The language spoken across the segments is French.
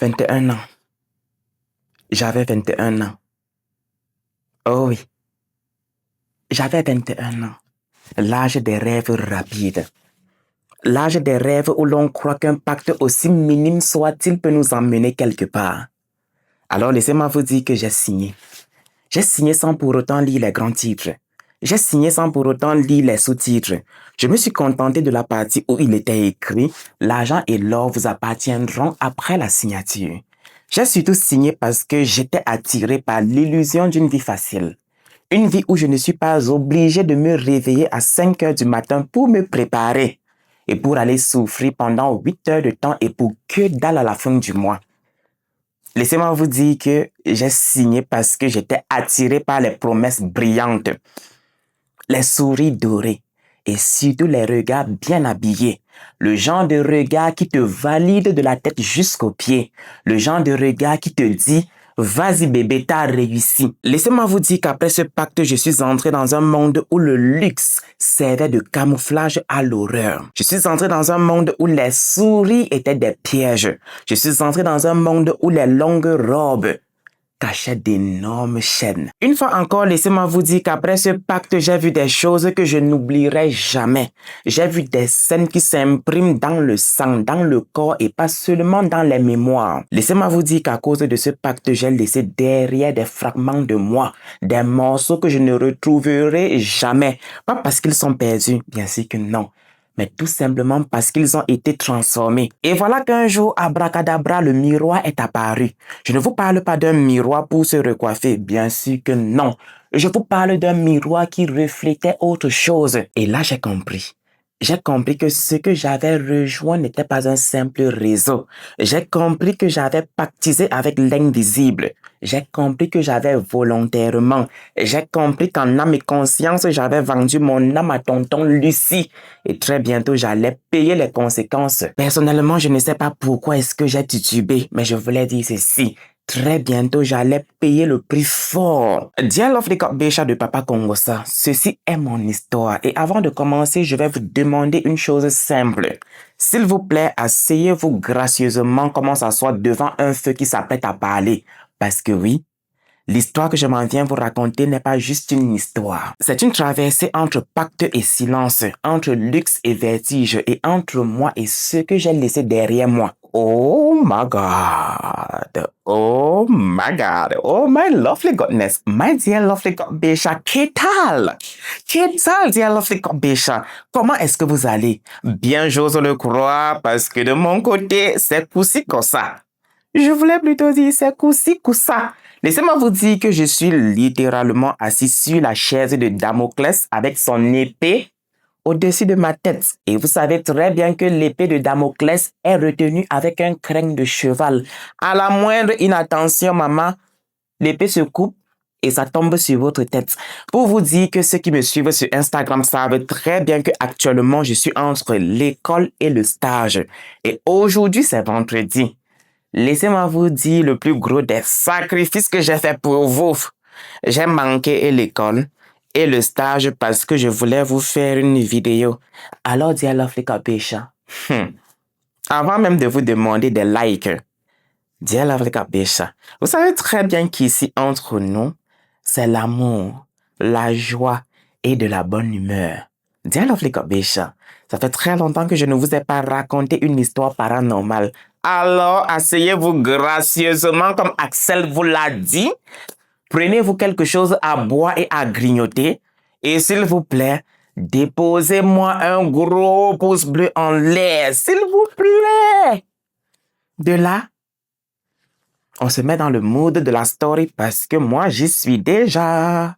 21 ans. J'avais 21 ans. Oh oui, j'avais 21 ans. L'âge des rêves rapides. L'âge des rêves où l'on croit qu'un pacte aussi minime soit-il peut nous emmener quelque part. Alors laissez-moi vous dire que j'ai signé. J'ai signé sans pour autant lire les grands titres. J'ai signé sans pour autant lire les sous-titres. Je me suis contenté de la partie où il était écrit « L'argent et l'or vous appartiendront après la signature ». J'ai surtout signé parce que j'étais attiré par l'illusion d'une vie facile. Une vie où je ne suis pas obligé de me réveiller à 5 heures du matin pour me préparer et pour aller souffrir pendant 8 heures de temps et pour que dalle à la fin du mois. Laissez-moi vous dire que j'ai signé parce que j'étais attiré par les promesses brillantes, les sourires dorés et surtout les regards bien habillés. Le genre de regard qui te valide de la tête jusqu'aux pieds. Le genre de regard qui te dit « Vas-y bébé, t'as réussi ». Laissez-moi vous dire qu'après ce pacte, je suis entré dans un monde où le luxe servait de camouflage à l'horreur. Je suis entré dans un monde où les souris étaient des pièges. Je suis entré dans un monde où les longues robes cachaient d'énormes chaînes. Une fois encore, laissez-moi vous dire qu'après ce pacte, j'ai vu des choses que je n'oublierai jamais. J'ai vu des scènes qui s'impriment dans le sang, dans le corps et pas seulement dans les mémoires. Laissez-moi vous dire qu'à cause de ce pacte, j'ai laissé derrière des fragments de moi, des morceaux que je ne retrouverai jamais. Pas parce qu'ils sont perdus, bien sûr que non, mais tout simplement parce qu'ils ont été transformés. Et voilà qu'un jour, abracadabra, le miroir est apparu. Je ne vous parle pas d'un miroir pour se recoiffer, bien sûr que non. Je vous parle d'un miroir qui reflétait autre chose. Et là, j'ai compris. J'ai compris que ce que j'avais rejoint n'était pas un simple réseau. J'ai compris que j'avais pactisé avec l'invisible. J'ai compris que j'avais volontairement. J'ai compris qu'en âme et conscience, j'avais vendu mon âme à tonton Lucie. Et très bientôt, j'allais payer les conséquences. Personnellement, je ne sais pas pourquoi est-ce que j'ai titubé, mais je voulais dire ceci. Très bientôt, j'allais payer le prix fort. Dear Lovely God Bécha de Papa Congosa, ceci est mon histoire. Et avant de commencer, je vais vous demander une chose simple. S'il vous plaît, asseyez-vous gracieusement comme on s'assoit devant un feu qui s'apprête à parler. Parce que oui, l'histoire que je m'en viens vous raconter n'est pas juste une histoire. C'est une traversée entre pacte et silence, entre luxe et vertige, et entre moi et ce que j'ai laissé derrière moi. Oh my God. Oh my God. Oh my lovely godness. My dear lovely God Bécha, qu'est-ce que dear lovely God Bécha? Comment est-ce que vous allez? Bien, j'ose le croire, parce que de mon côté, c'est coussi comme ça. Je voulais plutôt dire c'est coussi ça. Laissez-moi vous dire que je suis littéralement assis sur la chaise de Damoclès avec son épée au-dessus de ma tête. Et vous savez très bien que l'épée de Damoclès est retenue avec un crâne de cheval. À la moindre inattention, maman, l'épée se coupe et ça tombe sur votre tête. Pour vous dire que ceux qui me suivent sur Instagram savent très bien que actuellement je suis entre l'école et le stage. Et aujourd'hui, c'est vendredi. Laissez-moi vous dire le plus gros des sacrifices que j'ai fait pour vous. J'ai manqué l'école et le stage parce que je voulais vous faire une vidéo. Alors, dear Lovely God Bécha, avant même de vous demander des likes, dear Lovely God Bécha, vous savez très bien qu'ici, entre nous, c'est l'amour, la joie et de la bonne humeur. Dear Lovely God Bécha, ça fait très longtemps que je ne vous ai pas raconté une histoire paranormale. Alors, asseyez-vous gracieusement comme Axel vous l'a dit. Prenez-vous quelque chose à boire et à grignoter. Et s'il vous plaît, déposez-moi un gros pouce bleu en l'air, s'il vous plaît. De là, on se met dans le mood de la story parce que moi, j'y suis déjà.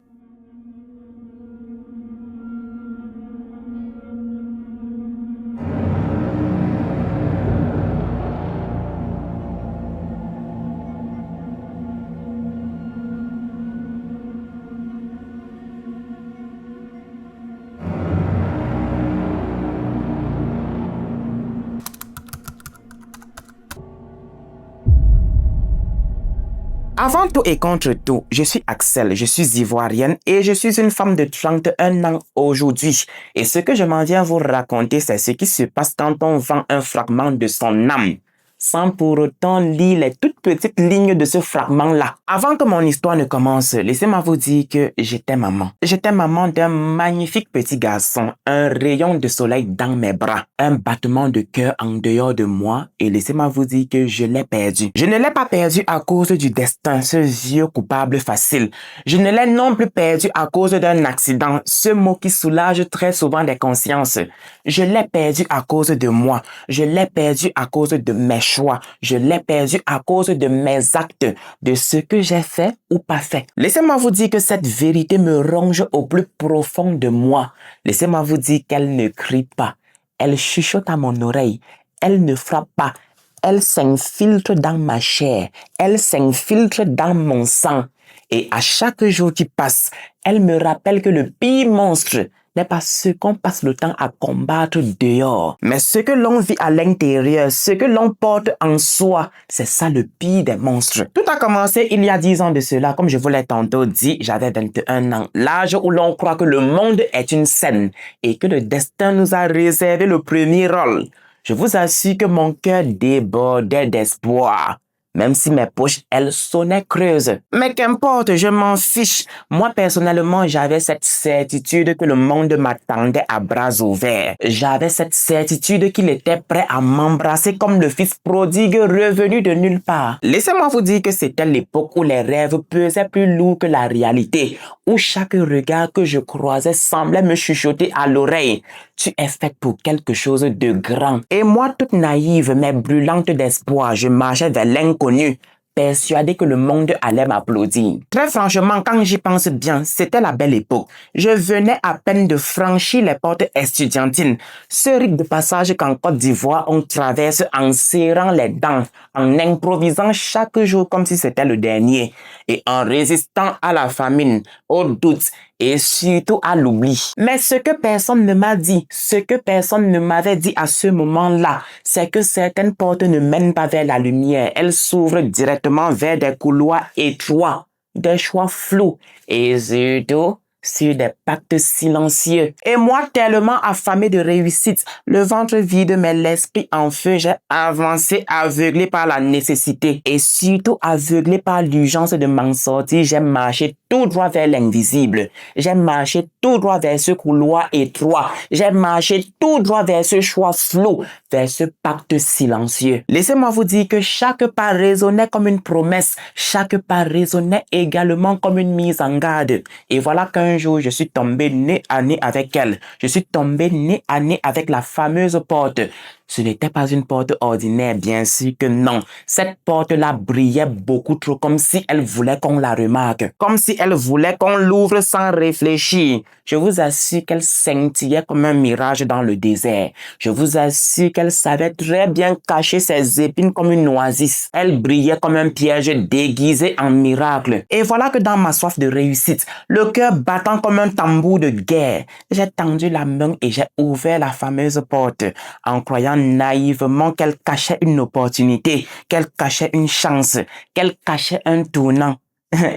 Avant tout et contre tout, je suis Axel, je suis ivoirienne et je suis une femme de 31 ans aujourd'hui. Et ce que je m'en viens vous raconter, c'est ce qui se passe quand on vend un fragment de son âme. sans pour autant lire les toutes petites lignes de ce fragment-là. Avant que mon histoire ne commence, laissez-moi vous dire que j'étais maman. J'étais maman d'un magnifique petit garçon, un rayon de soleil dans mes bras, un battement de cœur en dehors de moi, et laissez-moi vous dire que je l'ai perdu. Je ne l'ai pas perdu à cause du destin, ce vieux coupable facile. Je ne l'ai non plus perdu à cause d'un accident, ce mot qui soulage très souvent les consciences. Je l'ai perdu à cause de moi. Je l'ai perdu à cause de mes choix. Je l'ai perdu à cause de mes actes, de ce que j'ai fait ou pas fait. Laissez-moi vous dire que cette vérité me ronge au plus profond de moi. Laissez-moi vous dire qu'elle ne crie pas. Elle chuchote à mon oreille. Elle ne frappe pas. Elle s'infiltre dans ma chair. Elle s'infiltre dans mon sang. Et à chaque jour qui passe, elle me rappelle que le pire monstre n'est pas ce qu'on passe le temps à combattre dehors, mais ce que l'on vit à l'intérieur, ce que l'on porte en soi, c'est ça le pire des monstres. Tout a commencé il y a 10 ans de cela, comme je vous l'ai tantôt dit, j'avais 21 ans, l'âge où l'on croit que le monde est une scène et que le destin nous a réservé le premier rôle. Je vous assure que mon cœur débordait d'espoir. Même si mes poches, elles sonnaient creuses. Mais qu'importe, je m'en fiche. Moi, personnellement, j'avais cette certitude que le monde m'attendait à bras ouverts. J'avais cette certitude qu'il était prêt à m'embrasser comme le fils prodigue revenu de nulle part. Laissez-moi vous dire que c'était l'époque où les rêves pesaient plus lourd que la réalité, où chaque regard que je croisais semblait me chuchoter à l'oreille. Tu es faite pour quelque chose de grand. Et moi, toute naïve mais brûlante d'espoir, je marchais vers l'inconnu, persuadé que le monde allait m'applaudir. Très franchement, quand j'y pense bien, c'était la belle époque. Je venais à peine de franchir les portes estudiantines, ce rite de passage qu'en Côte d'Ivoire on traverse en serrant les dents, en improvisant chaque jour comme si c'était le dernier, et en résistant à la famine, aux doutes, et surtout à l'oubli. Mais ce que personne ne m'a dit, ce que personne ne m'avait dit à ce moment-là, c'est que certaines portes ne mènent pas vers la lumière. Elles s'ouvrent directement vers des couloirs étroits, des choix flous et surtout sur des pactes silencieux. Et moi, tellement affamé de réussite, le ventre vide mais l'esprit en feu, j'ai avancé aveuglé par la nécessité et surtout aveuglé par l'urgence de m'en sortir. J'ai marché tout droit vers l'invisible. J'ai marché tout droit vers ce couloir étroit. J'ai marché tout droit vers ce choix flou, vers ce pacte silencieux. Laissez-moi vous dire que chaque pas résonnait comme une promesse. Chaque pas résonnait également comme une mise en garde. Et voilà qu'un jour, je suis tombé nez à nez avec elle. Je suis tombé nez à nez avec la fameuse porte. Ce n'était pas une porte ordinaire, bien sûr que non. Cette porte-là brillait beaucoup trop, comme si elle voulait qu'on la remarque. Comme si elle voulait qu'on l'ouvre sans réfléchir. Je vous assure qu'elle scintillait comme un mirage dans le désert. Je vous assure qu'elle savait très bien cacher ses épines comme une oasis. Elle brillait comme un piège déguisé en miracle. Et voilà que dans ma soif de réussite, le cœur battant comme un tambour de guerre, j'ai tendu la main et j'ai ouvert la fameuse porte en croyant naïvement qu'elle cachait une opportunité, qu'elle cachait une chance, qu'elle cachait un tournant.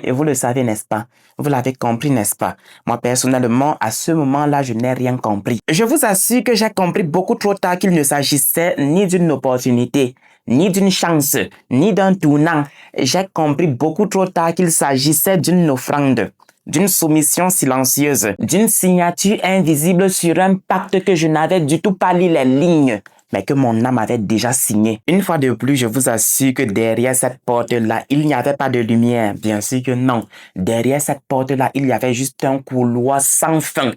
Et vous le savez, n'est-ce pas? Vous l'avez compris, n'est-ce pas? Moi, personnellement, à ce moment-là, je n'ai rien compris. Je vous assure que j'ai compris beaucoup trop tard qu'il ne s'agissait ni d'une opportunité, ni d'une chance, ni d'un tournant. J'ai compris beaucoup trop tard qu'il s'agissait d'une offrande, d'une soumission silencieuse, d'une signature invisible sur un pacte que je n'avais du tout pas lu les lignes, mais que mon âme avait déjà signé. Une fois de plus, je vous assure que derrière cette porte-là, il n'y avait pas de lumière. Bien sûr que non. Derrière cette porte-là, il y avait juste un couloir sans fin.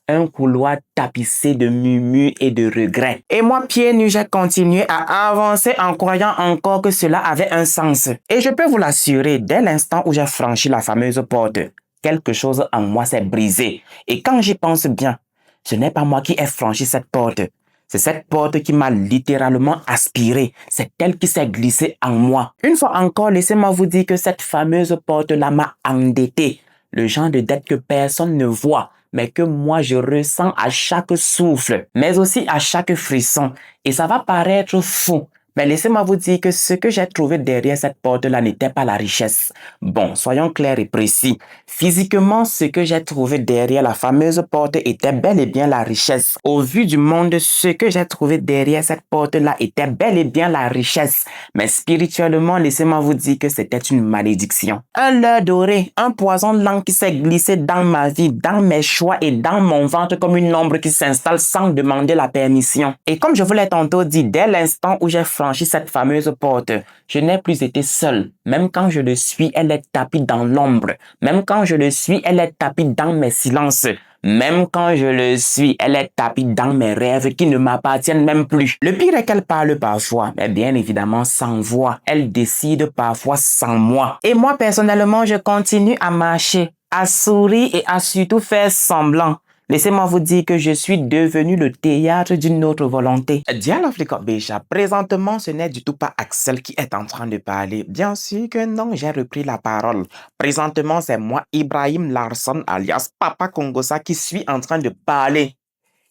Un couloir tapissé de murmures et de regrets. Et moi, pieds nus, j'ai continué à avancer en croyant encore que cela avait un sens. Et je peux vous l'assurer, dès l'instant où j'ai franchi la fameuse porte, quelque chose en moi s'est brisé. Et quand j'y pense bien, ce n'est pas moi qui ai franchi cette porte. C'est cette porte qui m'a littéralement aspiré. C'est elle qui s'est glissée en moi. Une fois encore, laissez-moi vous dire que cette fameuse porte-là m'a endetté. Le genre de dette que personne ne voit, mais que moi je ressens à chaque souffle, mais aussi à chaque frisson. Et ça va paraître fou. Mais laissez-moi vous dire que ce que j'ai trouvé derrière cette porte-là n'était pas la richesse. Bon, soyons clairs et précis. Physiquement, ce que j'ai trouvé derrière la fameuse porte était bel et bien la richesse. Au vu du monde, ce que j'ai trouvé derrière cette porte-là était bel et bien la richesse. Mais spirituellement, laissez-moi vous dire que c'était une malédiction. Un leurre doré, un poison lent qui s'est glissé dans ma vie, dans mes choix et dans mon ventre comme une ombre qui s'installe sans demander la permission. Et comme je vous l'ai tantôt dit, dès l'instant où j'ai franchi cette fameuse porte, je n'ai plus été seul. Même quand je le suis, elle est tapie dans l'ombre. Même quand je le suis, elle est tapie dans mes silences. Même quand je le suis, elle est tapie dans mes rêves qui ne m'appartiennent même plus. Le pire est qu'elle parle parfois, mais bien évidemment sans voix. Elle décide parfois sans moi. Et moi, personnellement, je continue à marcher, à sourire et à surtout faire semblant. Laissez-moi vous dire que je suis devenu le théâtre d'une autre volonté. Dial Africa Bécha, présentement, ce n'est du tout pas Axel qui est en train de parler. Bien sûr que non, j'ai repris la parole. Présentement, c'est moi, Ibrahim Larson, alias Papa Kongosa, qui suis en train de parler.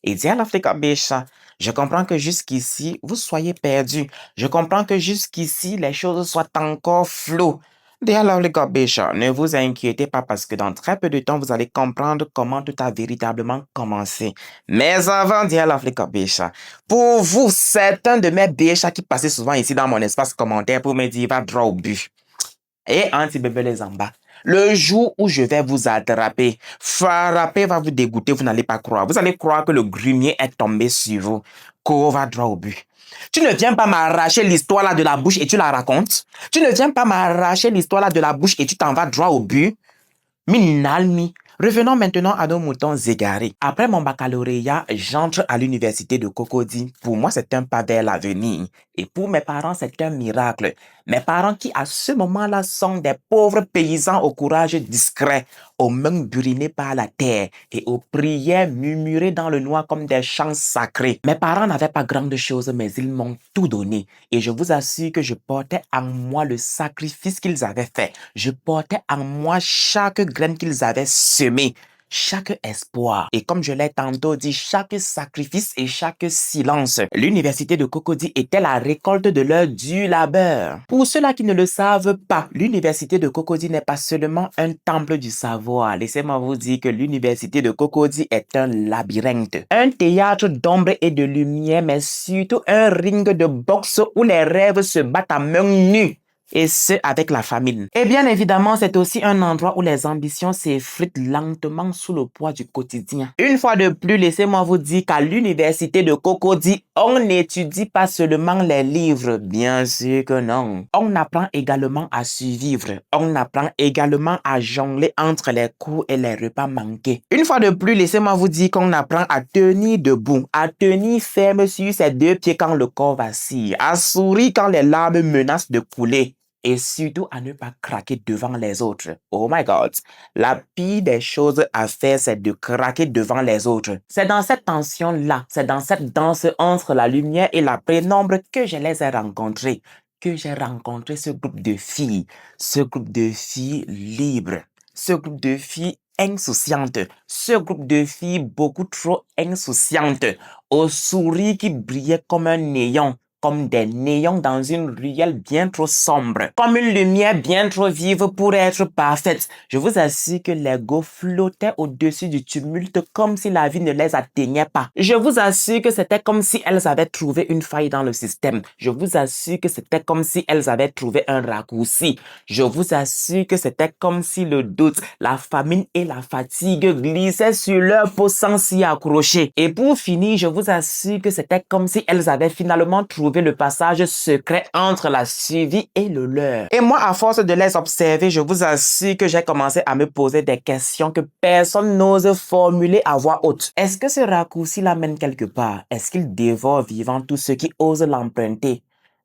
Et Dial Africa Bécha, je comprends que jusqu'ici, vous soyez perdus. Je comprends que jusqu'ici, les choses soient encore floues. Dial Africa Bécha, ne vous inquiétez pas parce que dans très peu de temps, vous allez comprendre comment tout a véritablement commencé. Mais avant Dial Africa Bécha, pour vous, certains de mes Bécha qui passaient souvent ici dans mon espace commentaire pour me dire, va droit au but. Et anti-bébé les en bas. Le jour où je vais vous attraper, frapper va vous dégoûter, vous n'allez pas croire. Vous allez croire que le grumier est tombé sur vous. Cours va droit au but. Tu ne viens pas m'arracher l'histoire là de la bouche et tu la racontes. Tu ne viens pas m'arracher l'histoire là de la bouche et tu t'en vas droit au but. Minalmi. Revenons maintenant à nos moutons égarés. Après mon baccalauréat, j'entre à l'université de Cocody. Pour moi, c'est un pas vers l'avenir. Et pour mes parents, c'est un miracle. Mes parents qui, à ce moment-là, sont des pauvres paysans au courage discret, aux mains burinées par la terre et aux prières murmurées dans le noir comme des chants sacrés. Mes parents n'avaient pas grande chose, mais ils m'ont tout donné. Et je vous assure que je portais en moi le sacrifice qu'ils avaient fait. Je portais en moi chaque graine qu'ils avaient semée, chaque espoir. Et comme je l'ai tantôt dit, chaque sacrifice et chaque silence. L'université de Cocody était la récolte de leur dur labeur. Pour ceux-là qui ne le savent pas, l'université de Cocody n'est pas seulement un temple du savoir. Laissez-moi vous dire que l'université de Cocody est un labyrinthe. Un théâtre d'ombre et de lumière, mais surtout un ring de boxe où les rêves se battent à main nue. Et ce, avec la famine. Et bien évidemment, c'est aussi un endroit où les ambitions s'effritent lentement sous le poids du quotidien. Une fois de plus, laissez-moi vous dire qu'à l'université de Cocody, on n'étudie pas seulement les livres. Bien sûr que non. On apprend également à survivre. On apprend également à jongler entre les cours et les repas manqués. Une fois de plus, laissez-moi vous dire qu'on apprend à tenir debout, à tenir ferme sur ses deux pieds quand le corps vacille, à sourire quand les larmes menacent de couler. Et surtout à ne pas craquer devant les autres. Oh my God. La pire des choses à faire, c'est de craquer devant les autres. C'est dans cette tension-là, c'est dans cette danse entre la lumière et la pénombre que je les ai rencontrés. Que j'ai rencontré ce groupe de filles. Ce groupe de filles libres. Ce groupe de filles insouciantes. Ce groupe de filles beaucoup trop insouciantes. Au sourire qui brillait comme un néon. Comme des néons dans une ruelle bien trop sombre, comme une lumière bien trop vive pour être parfaite. Je vous assure que les go flottaient au-dessus du tumulte comme si la vie ne les atteignait pas. Je vous assure que c'était comme si elles avaient trouvé une faille dans le système. Je vous assure que c'était comme si elles avaient trouvé un raccourci. Je vous assure que c'était comme si le doute, la famine et la fatigue glissaient sur leur peau sans s'y accrocher. Et pour finir, je vous assure que c'était comme si elles avaient finalement trouvé le passage secret entre la survie et le leur. Et moi, à force de les observer, je vous assure que j'ai commencé à me poser des questions que personne n'ose formuler à voix haute. Est-ce que ce raccourci l'amène quelque part? Est-ce qu'il dévore vivant tous ceux qui osent l'emprunter?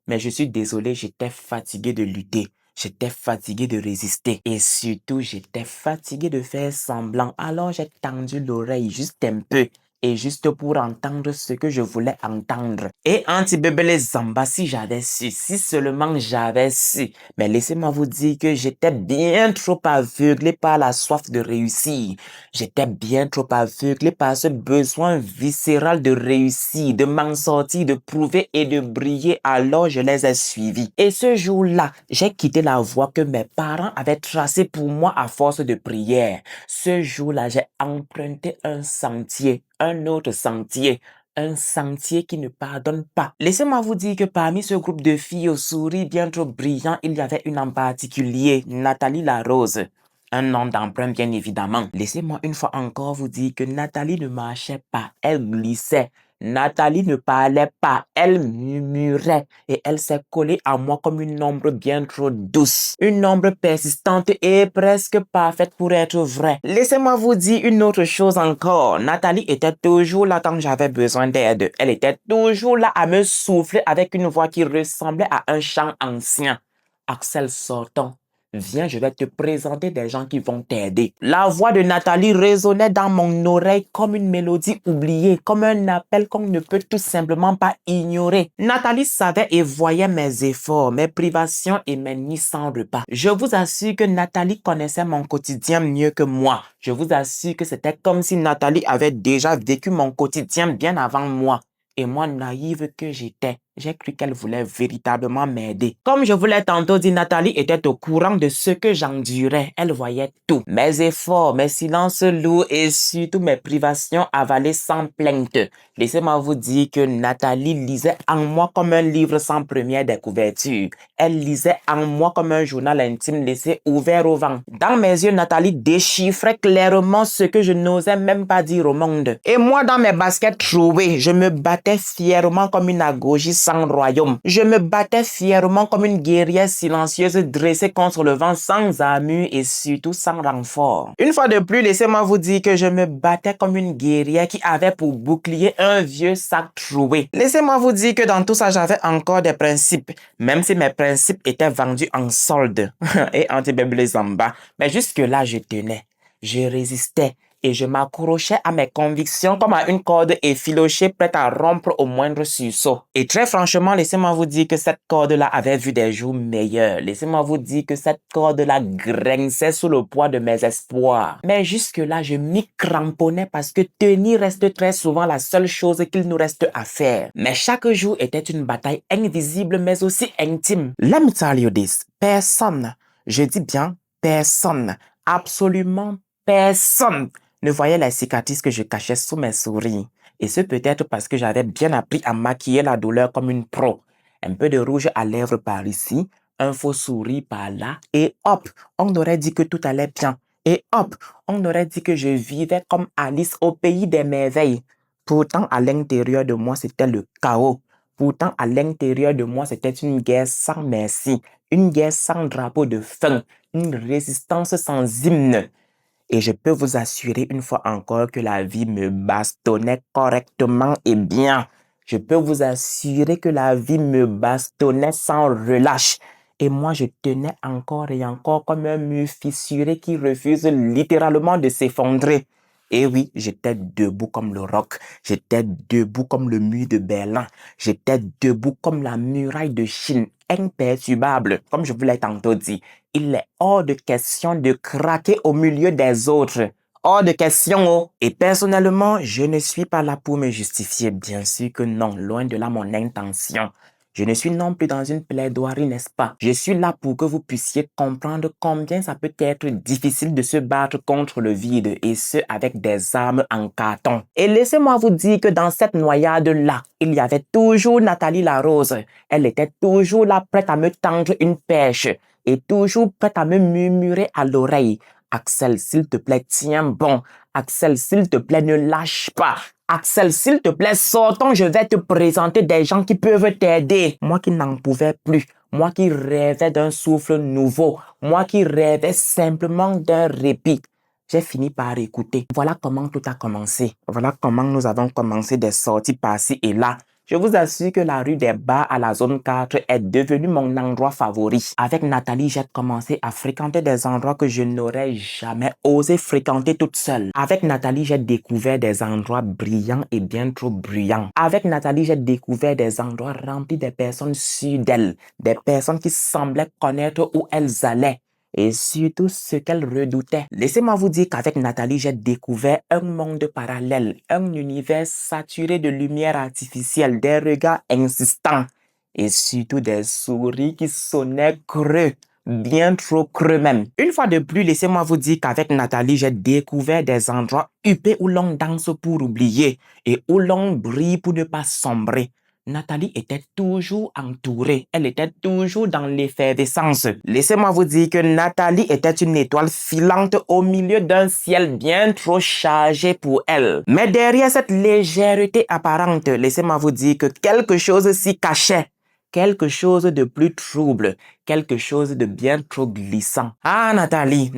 Mais je suis désolé, j'étais fatigué de lutter. J'étais fatigué de résister. Et surtout, j'étais fatigué de faire semblant. Alors, j'ai tendu l'oreille juste un peu. et juste pour entendre ce que je voulais entendre. Et Antibébélé Zamba, si j'avais su, si seulement j'avais su, mais laissez-moi vous dire que j'étais bien trop aveuglé par la soif de réussir. J'étais bien trop aveuglé par ce besoin viscéral de réussir, de m'en sortir, de prouver et de briller, alors je les ai suivis. Et ce jour-là, j'ai quitté la voie que mes parents avaient tracée pour moi à force de prière. Ce jour-là, j'ai emprunté un sentier, un autre sentier, un sentier qui ne pardonne pas. Laissez-moi vous dire que parmi ce groupe de filles aux souris bien trop brillants, il y avait une en particulier, Nathalie Larose. Un nom d'emprunt, bien évidemment. Laissez-moi une fois encore vous dire que Nathalie ne marchait pas, elle glissait. Nathalie ne parlait pas, elle murmurait et elle s'est collée à moi comme une ombre bien trop douce. Une ombre persistante et presque parfaite pour être vraie. Laissez-moi vous dire une autre chose encore. Nathalie était toujours là quand j'avais besoin d'aide. Elle était toujours là à me souffler avec une voix qui ressemblait à un chant ancien. Axel, sortons. Viens, je vais te présenter des gens qui vont t'aider. La voix de Nathalie résonnait dans mon oreille comme une mélodie oubliée, comme un appel qu'on ne peut tout simplement pas ignorer. Nathalie savait et voyait mes efforts, mes privations et mes nuits sans repas. Je vous assure que Nathalie connaissait mon quotidien mieux que moi. Je vous assure que c'était comme si Nathalie avait déjà vécu mon quotidien bien avant moi. Et moi, naïve que j'étais, j'ai cru qu'elle voulait véritablement m'aider. Comme je vous l'ai tantôt dit, Nathalie était au courant de ce que j'endurais. Elle voyait tout. Mes efforts, mes silences lourds et surtout mes privations avalées sans plainte. Laissez-moi vous dire que Nathalie lisait en moi comme un livre sans première découverture. Elle lisait en moi comme un journal intime laissé ouvert au vent. Dans mes yeux, Nathalie déchiffrait clairement ce que je n'osais même pas dire au monde. Et moi, dans mes baskets trouées, je me battais fièrement comme une agogie sans royaume. Je me battais fièrement comme une guerrière silencieuse dressée contre le vent sans armure et surtout sans renfort. Une fois de plus, laissez-moi vous dire que je me battais comme une guerrière qui avait pour bouclier un vieux sac troué. Laissez-moi vous dire que dans tout ça, j'avais encore des principes, même si mes principes étaient vendus en solde et Antibébélé Zamba. Mais jusque-là, je tenais, je résistais. Et je m'accrochais à mes convictions comme à une corde effilochée prête à rompre au moindre sursaut. Et très franchement, laissez-moi vous dire que cette corde-là avait vu des jours meilleurs. Laissez-moi vous dire que cette corde-là grinçait sous le poids de mes espoirs. Mais jusque-là, je m'y cramponnais parce que tenir reste très souvent la seule chose qu'il nous reste à faire. Mais chaque jour était une bataille invisible mais aussi intime. Let me tell you this. Personne, je dis bien personne, absolument personne ne voyait les cicatrices que je cachais sous mes sourires. Et ce peut-être parce que j'avais bien appris à maquiller la douleur comme une pro. Un peu de rouge à lèvres par ici, un faux sourire par là, et hop, on aurait dit que tout allait bien. Et hop, on aurait dit que je vivais comme Alice au pays des merveilles. Pourtant, à l'intérieur de moi, c'était le chaos. Pourtant, à l'intérieur de moi, c'était une guerre sans merci, une guerre sans drapeau de feu, une résistance sans hymne. Et je peux vous assurer une fois encore que la vie me bastonnait correctement et bien. Je peux vous assurer que la vie me bastonnait sans relâche. Et moi, je tenais encore et encore comme un mur fissuré qui refuse littéralement de s'effondrer. Et oui, j'étais debout comme le roc. J'étais debout comme le mur de Berlin. J'étais debout comme la muraille de Chine, imperturbable, comme je vous l'ai tantôt dit. Il est hors de question de craquer au milieu des autres. Hors de question, oh. Et personnellement, je ne suis pas là pour me justifier. Bien sûr que non, loin de là mon intention. Je ne suis non plus dans une plaidoirie, n'est-ce pas? Je suis là pour que vous puissiez comprendre combien ça peut être difficile de se battre contre le vide et ce avec des armes en carton. Et laissez-moi vous dire que dans cette noyade-là, il y avait toujours Nathalie Larose. Elle était toujours là prête à me tendre une perche et toujours prête à me murmurer à l'oreille. Axel, s'il te plaît, tiens bon. Axel, s'il te plaît, ne lâche pas. Axel, s'il te plaît, sortons, je vais te présenter des gens qui peuvent t'aider. Moi qui n'en pouvais plus, moi qui rêvais d'un souffle nouveau, moi qui rêvais simplement d'un répit. J'ai fini par écouter. Voilà comment tout a commencé. Voilà comment nous avons commencé des sorties par-ci et là. Je vous assure que la rue des Bars à la zone 4 est devenue mon endroit favori. Avec Nathalie, j'ai commencé à fréquenter des endroits que je n'aurais jamais osé fréquenter toute seule. Avec Nathalie, j'ai découvert des endroits brillants et bien trop bruyants. Avec Nathalie, j'ai découvert des endroits remplis de personnes sûres d'elles, des personnes qui semblaient connaître où elles allaient et surtout ce qu'elle redoutait. Laissez-moi vous dire qu'avec Nathalie, j'ai découvert un monde parallèle, un univers saturé de lumière artificielle, des regards insistants et surtout des souris qui sonnaient creux, bien trop creux même. Une fois de plus, laissez-moi vous dire qu'avec Nathalie, j'ai découvert des endroits huppés où l'on danse pour oublier et où l'on brille pour ne pas sombrer. Nathalie était toujours entourée. Elle était toujours dans l'effervescence. Laissez-moi vous dire que Nathalie était une étoile filante au milieu d'un ciel bien trop chargé pour elle. Mais derrière cette légèreté apparente, laissez-moi vous dire que quelque chose s'y cachait. Quelque chose de plus trouble, quelque chose de bien trop glissant. Ah, Nathalie,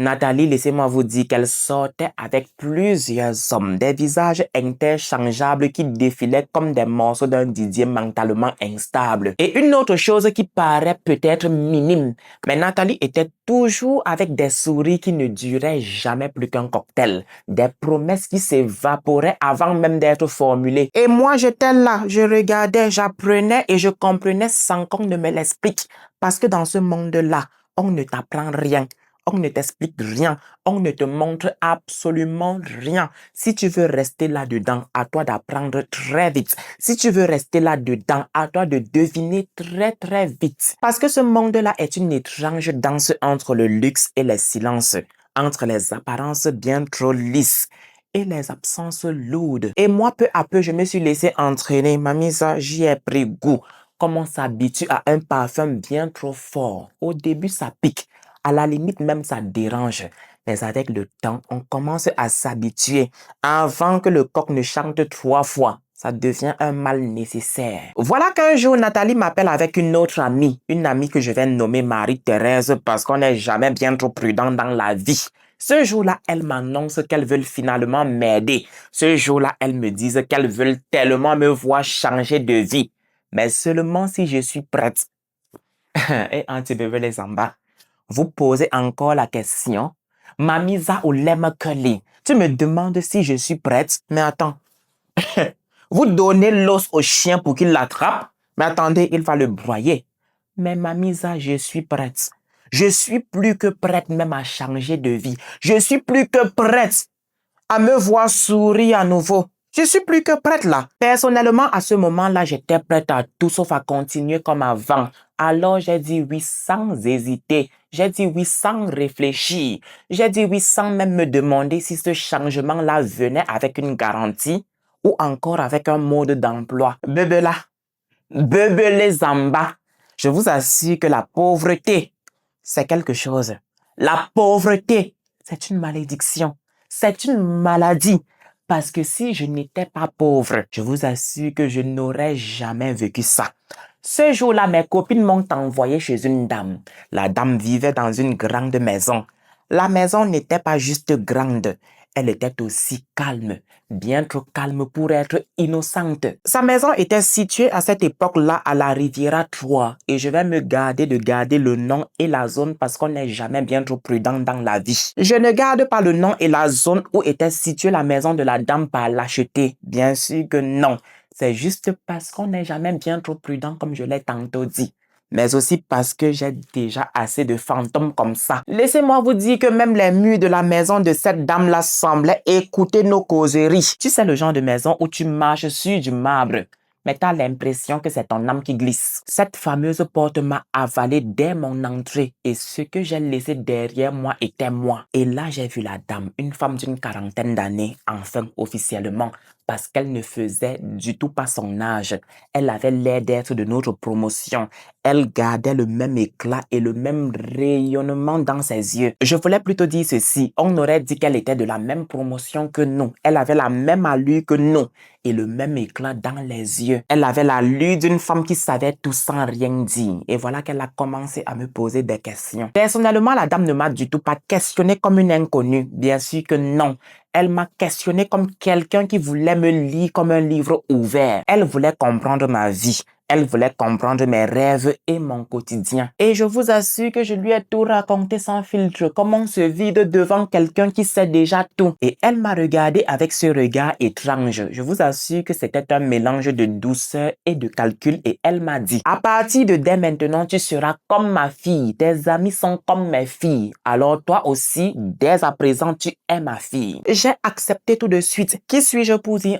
laissez-moi vous dire qu'elle sortait avec plusieurs hommes, des visages interchangeables qui défilaient comme des morceaux d'un Didier mentalement instable. Et une autre chose qui paraît peut-être minime, mais Nathalie était toujours avec des sourires qui ne duraient jamais plus qu'un cocktail, des promesses qui s'évaporaient avant même d'être formulées. Et moi, j'étais là, je regardais, j'apprenais et je comprenais sans qu'on ne me l'explique. Parce que dans ce monde-là, on ne t'apprend rien, on ne t'explique rien, on ne te montre absolument rien. Si tu veux rester là-dedans, à toi d'apprendre très vite. Si tu veux rester là-dedans, à toi de deviner très très vite. Parce que ce monde-là est une étrange danse entre le luxe et les silences, entre les apparences bien trop lisses et les absences lourdes. Et moi, peu à peu, je me suis laissé entraîner. Mamie, ça, j'y ai pris goût. Comme on s'habitue à un parfum bien trop fort. Au début, ça pique. À la limite, même ça dérange. Mais avec le temps, on commence à s'habituer. Avant que le coq ne chante 3 fois, ça devient un mal nécessaire. Voilà qu'un jour, Nathalie m'appelle avec une autre amie. Une amie que je vais nommer Marie-Thérèse parce qu'on n'est jamais bien trop prudent dans la vie. Ce jour-là, elle m'annonce qu'elles veulent finalement m'aider. Ce jour-là, elles me disent qu'elles veulent tellement me voir changer de vie. Mais seulement si je suis prête. Et anti-bébé les amba, vous posez encore la question. Mamisa ou Lemekeli, tu me demandes si je suis prête. Mais attends, vous donnez l'os au chien pour qu'il l'attrape. Mais attendez, il va le broyer. Mais Mamisa, je suis prête. Je suis plus que prête même à changer de vie. Je suis plus que prête à me voir sourire à nouveau. Je suis plus que prête là. Personnellement, à ce moment-là, j'étais prête à tout sauf à continuer comme avant. Alors, j'ai dit oui sans hésiter. J'ai dit oui sans réfléchir. J'ai dit oui sans même me demander si ce changement-là venait avec une garantie ou encore avec un mode d'emploi. Bébé là, bébé les amba. Je vous assure que la pauvreté, c'est quelque chose. La pauvreté, c'est une malédiction. C'est une maladie. Parce que si je n'étais pas pauvre, je vous assure que je n'aurais jamais vécu ça. Ce jour-là, mes copines m'ont envoyé chez une dame. La dame vivait dans une grande maison. La maison n'était pas juste grande, elle était aussi calme, bien trop calme pour être innocente. Sa maison était située à cette époque-là à la Riviera 3 et je vais me garder de garder le nom et la zone parce qu'on n'est jamais bien trop prudent dans la vie. Je ne garde pas le nom et la zone où était située la maison de la dame par l'acheter. Bien sûr que non. C'est juste parce qu'on n'est jamais bien trop prudent comme je l'ai tantôt dit. Mais aussi parce que j'ai déjà assez de fantômes comme ça. Laissez-moi vous dire que même les murs de la maison de cette dame-là semblaient écouter nos causeries. Tu sais le genre de maison où tu marches sur du marbre, mais tu as l'impression que c'est ton âme qui glisse. Cette fameuse porte m'a avalé dès mon entrée et ce que j'ai laissé derrière moi était moi. Et là, j'ai vu la dame, une femme d'une quarantaine d'années, enfin officiellement, parce qu'elle ne faisait du tout pas son âge. Elle avait l'air d'être de notre promotion. Elle gardait le même éclat et le même rayonnement dans ses yeux. Je voulais plutôt dire ceci. On aurait dit qu'elle était de la même promotion que nous. Elle avait la même allure que nous et le même éclat dans les yeux. Elle avait l'allure d'une femme qui savait tout sans rien dire. Et voilà qu'elle a commencé à me poser des questions. Personnellement, la dame ne m'a du tout pas questionné comme une inconnue. Bien sûr que non. Elle m'a questionné comme quelqu'un qui voulait me lire comme un livre ouvert. Elle voulait comprendre ma vie. Elle voulait comprendre mes rêves et mon quotidien. Et je vous assure que je lui ai tout raconté sans filtre, comment on se vide devant quelqu'un qui sait déjà tout. Et elle m'a regardé avec ce regard étrange. Je vous assure que c'était un mélange de douceur et de calcul. Et elle m'a dit, à partir de dès maintenant, tu seras comme ma fille. Tes amis sont comme mes filles. Alors toi aussi, dès à présent, tu es ma fille. J'ai accepté tout de suite. Qui suis-je pour dire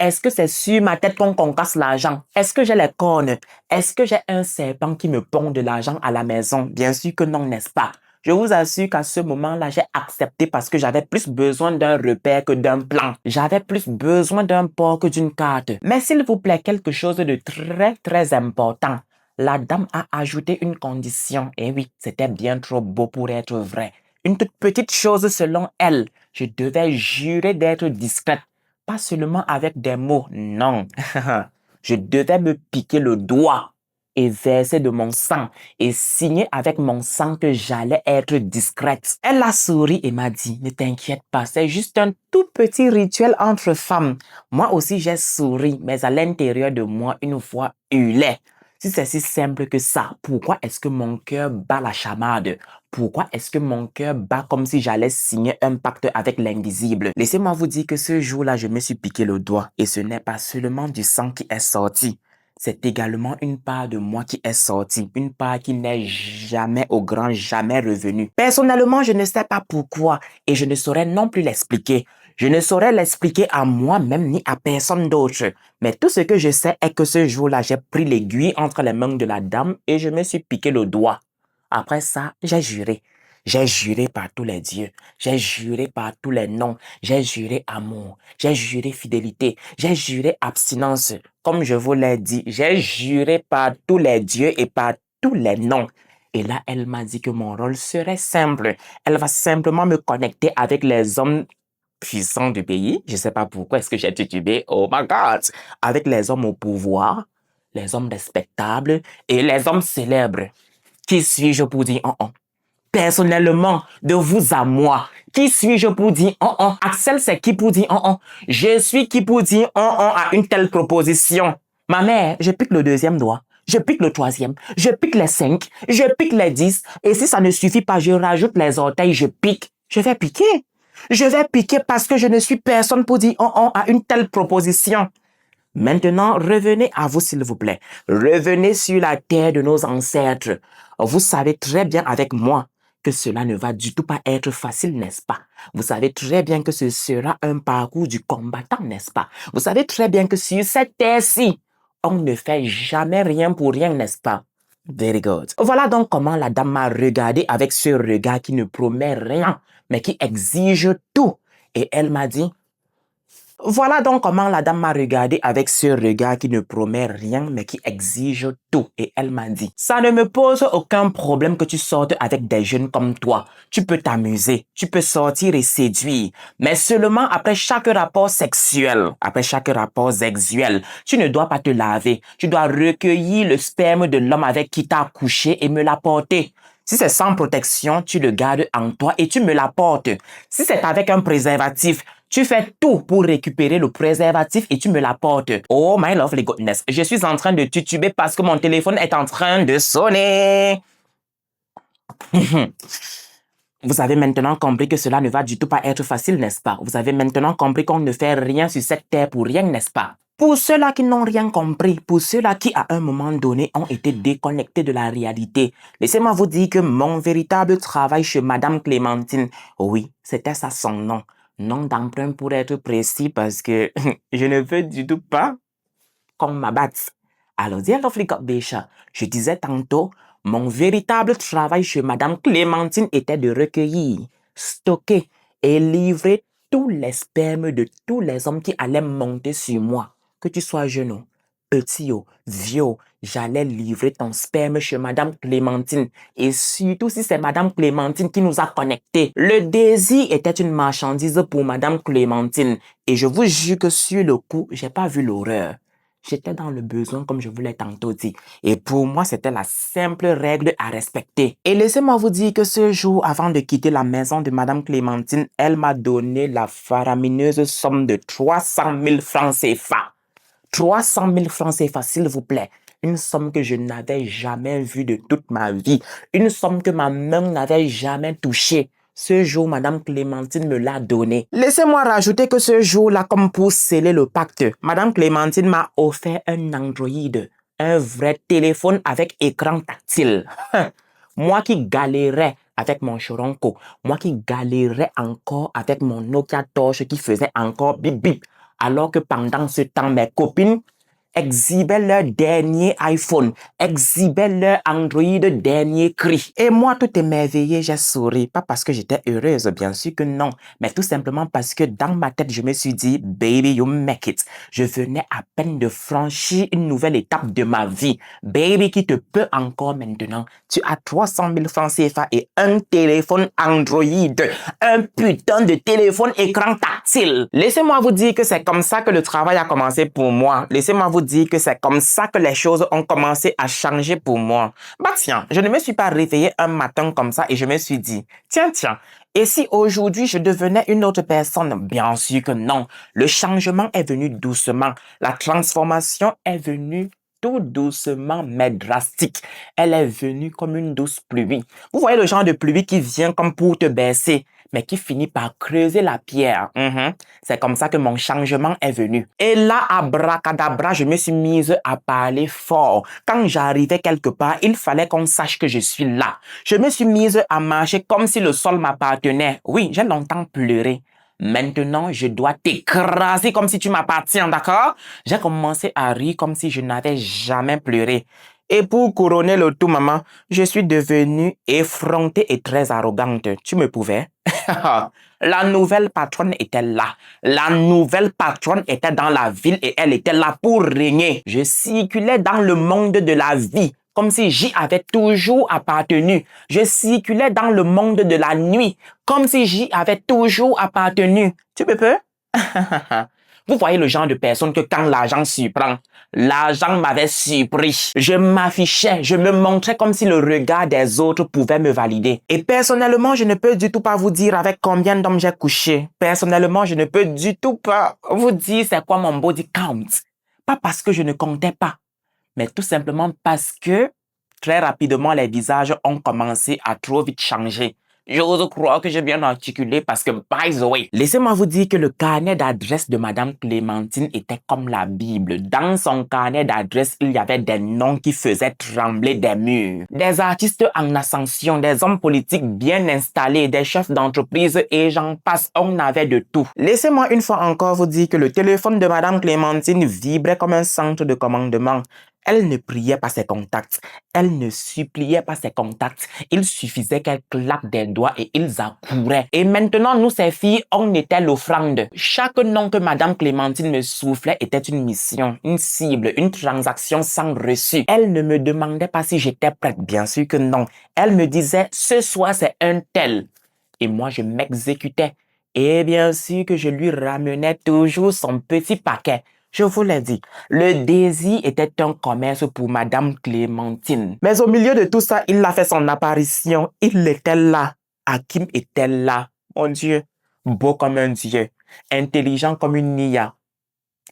Est-ce que c'est sur ma tête qu'on concasse l'argent? Est-ce que j'ai les cornes? Est-ce que j'ai un serpent qui me pond de l'argent à la maison? Bien sûr que non, n'est-ce pas? Je vous assure qu'à ce moment-là, j'ai accepté parce que j'avais plus besoin d'un repère que d'un plan. J'avais plus besoin d'un port que d'une carte. Mais s'il vous plaît, quelque chose de très important. La dame a ajouté une condition. Et oui, c'était bien trop beau pour être vrai. Une toute petite chose selon elle. Je devais jurer d'être discrète. Pas seulement avec des mots, non. Je devais me piquer le doigt et verser de mon sang et signer avec mon sang que j'allais être discrète. Elle a souri et m'a dit, ne t'inquiète pas, c'est juste un tout petit rituel entre femmes. Moi aussi j'ai souri, mais à l'intérieur de moi, une voix hurlait. Si c'est si simple que ça, pourquoi est-ce que mon cœur bat la chamade? Pourquoi est-ce que mon cœur bat comme si j'allais signer un pacte avec l'invisible? Laissez-moi vous dire que ce jour-là, je me suis piqué le doigt et ce n'est pas seulement du sang qui est sorti. C'est également une part de moi qui est sortie, une part qui n'est jamais au grand jamais revenue. Personnellement, je ne sais pas pourquoi et je ne saurais non plus l'expliquer. Je ne saurais l'expliquer à moi-même ni à personne d'autre. Mais tout ce que je sais est que ce jour-là, j'ai pris l'aiguille entre les mains de la dame et je me suis piqué le doigt. Après ça, j'ai juré. J'ai juré par tous les dieux. J'ai juré par tous les noms. J'ai juré amour. J'ai juré fidélité. J'ai juré abstinence. Comme je vous l'ai dit, j'ai juré par tous les dieux et par tous les noms. Et là, elle m'a dit que mon rôle serait simple. Elle va simplement me connecter avec les hommes puissants du pays. Je ne sais pas pourquoi est-ce que j'ai titubé. Oh my God! Avec les hommes au pouvoir, les hommes respectables et les hommes célèbres. Qui suis-je pour dire Personnellement, de vous à moi, qui suis-je pour dire Axel, c'est qui pour dire Je suis qui pour dire à une telle proposition. Ma mère, je pique le deuxième doigt. Je pique le troisième. Je pique les 5. Je pique les 10. Et si ça ne suffit pas, je rajoute les orteils. Je pique. Je vais piquer. Je vais piquer parce que je ne suis personne pour dire à une telle proposition. Maintenant, revenez à vous, s'il vous plaît. Revenez sur la terre de nos ancêtres. Vous savez très bien avec moi que cela ne va du tout pas être facile, n'est-ce pas? Vous savez très bien que ce sera un parcours du combattant, n'est-ce pas? Vous savez très bien que sur cette terre-ci, on ne fait jamais rien pour rien, n'est-ce pas? Very good. Voilà donc comment la dame m'a regardé avec ce regard qui ne promet rien, mais qui exige tout. Et elle m'a dit, voilà donc comment la dame m'a regardé avec ce regard qui ne promet rien mais qui exige tout. Et elle m'a dit, ça ne me pose aucun problème que tu sortes avec des jeunes comme toi. Tu peux t'amuser, tu peux sortir et séduire, mais seulement après chaque rapport sexuel, après chaque rapport sexuel. Tu ne dois pas te laver, tu dois recueillir le sperme de l'homme avec qui t'as couché et me l'apporter. Si c'est sans protection, tu le gardes en toi et tu me l'apportes. Si c'est avec un préservatif, tu fais tout pour récupérer le préservatif et tu me l'apportes. Oh my lovely goodness, je suis en train de tituber parce que mon téléphone est en train de sonner. Vous avez maintenant compris que cela ne va du tout pas être facile, n'est-ce pas? Vous avez maintenant compris qu'on ne fait rien sur cette terre pour rien, n'est-ce pas? Pour ceux-là qui n'ont rien compris, pour ceux-là qui à un moment donné ont été déconnectés de la réalité, laissez-moi vous dire que mon véritable travail chez Madame Clémentine, oui, c'était ça son nom. Nom d'emprunt pour être précis parce que je ne veux du tout pas qu'on m'abatte. Alors, dear lovely God Bêcha, je disais tantôt, mon véritable travail chez Madame Clémentine était de recueillir, stocker et livrer tous les spermes de tous les hommes qui allaient monter sur moi. Que tu sois jeune ou petit ou vieux, j'allais livrer ton sperme chez Madame Clémentine. Et surtout si c'est Madame Clémentine qui nous a connectés. Le désir était une marchandise pour Madame Clémentine. Et je vous jure que sur le coup, j'ai pas vu l'horreur. J'étais dans le besoin comme je vous l'ai tantôt dit. Et pour moi, c'était la simple règle à respecter. Et laissez-moi vous dire que ce jour, avant de quitter la maison de Madame Clémentine, elle m'a donné la faramineuse somme de 300 000 francs CFA. 300 000 francs CFA, s'il vous plaît. Une somme que je n'avais jamais vue de toute ma vie. Une somme que ma main n'avait jamais touchée. Ce jour, Madame Clémentine me l'a donné. Laissez-moi rajouter que ce jour-là, comme pour sceller le pacte, Madame Clémentine m'a offert un Android, un vrai téléphone avec écran tactile. Moi qui galérais avec mon Choronco, moi qui galérais encore avec mon Nokia Torche qui faisait encore bip bip, alors que pendant ce temps, mes copines exhibaient leur dernier iPhone, exhibaient leur Android dernier cri. Et moi, tout émerveillé, j'ai souri. Pas parce que j'étais heureuse, bien sûr que non, mais tout simplement parce que dans ma tête, je me suis dit, baby, you make it. Je venais à peine de franchir une nouvelle étape de ma vie. Baby, qui te peut encore maintenant. Tu as 300 000 francs CFA et un téléphone Android, un putain de téléphone écran tactile. Laissez-moi vous dire que c'est comme ça que le travail a commencé pour moi. Laissez-moi vous dire que c'est comme ça que les choses ont commencé à changer pour moi. Bah tiens, je ne me suis pas réveillé un matin comme ça et je me suis dit, tiens, et si aujourd'hui je devenais une autre personne? Bien sûr que non. Le changement est venu doucement. La transformation est venue tout doucement mais drastique. Elle est venue comme une douce pluie. Vous voyez le genre de pluie qui vient comme pour te baisser, mais qui finit par creuser la pierre. C'est comme ça que mon changement est venu. Et là, abracadabra, je me suis mise à parler fort. Quand j'arrivais quelque part, il fallait qu'on sache que je suis là. Je me suis mise à marcher comme si le sol m'appartenait. Oui, j'ai longtemps pleuré. Maintenant, je dois t'écraser comme si tu m'appartiens, d'accord? J'ai commencé à rire comme si je n'avais jamais pleuré. Et pour couronner le tout, maman, je suis devenue effrontée et très arrogante. Tu me pouvais? La nouvelle patronne était là. La nouvelle patronne était dans la ville et elle était là pour régner. Je circulais dans le monde de la vie comme si j'y avais toujours appartenu. Je circulais dans le monde de la nuit comme si j'y avais toujours appartenu. Tu me peux? Vous voyez le genre de personne que quand l'argent surprend, l'argent m'avait surpris. Je m'affichais, je me montrais comme si le regard des autres pouvait me valider. Et personnellement, je ne peux du tout pas vous dire avec combien d'hommes j'ai couché. Personnellement, je ne peux du tout pas vous dire c'est quoi mon body count. Pas parce que je ne comptais pas, mais tout simplement parce que très rapidement, les visages ont commencé à trop vite changer. J'ose croire que j'ai bien articulé parce que, by the way, laissez-moi vous dire que le carnet d'adresse de Madame Clémentine était comme la Bible. Dans son carnet d'adresse, il y avait des noms qui faisaient trembler des murs. Des artistes en ascension, des hommes politiques bien installés, des chefs d'entreprise et j'en passe, on avait de tout. Laissez-moi une fois encore vous dire que le téléphone de Madame Clémentine vibrait comme un centre de commandement. Elle ne priait pas ses contacts. Elle ne suppliait pas ses contacts. Il suffisait qu'elle claque des doigts et ils accouraient. Et maintenant, nous, ces filles, on était l'offrande. Chaque nom que Madame Clémentine me soufflait était une mission, une cible, une transaction sans reçu. Elle ne me demandait pas si j'étais prête. Bien sûr que non. Elle me disait, ce soir, c'est un tel. Et moi, je m'exécutais. Et bien sûr que je lui ramenais toujours son petit paquet. Je vous l'ai dit, le désir était un commerce pour Madame Clémentine. Mais au milieu de tout ça, il a fait son apparition. Il était là. Hakim était là. Mon Dieu, beau comme un dieu, intelligent comme une nia.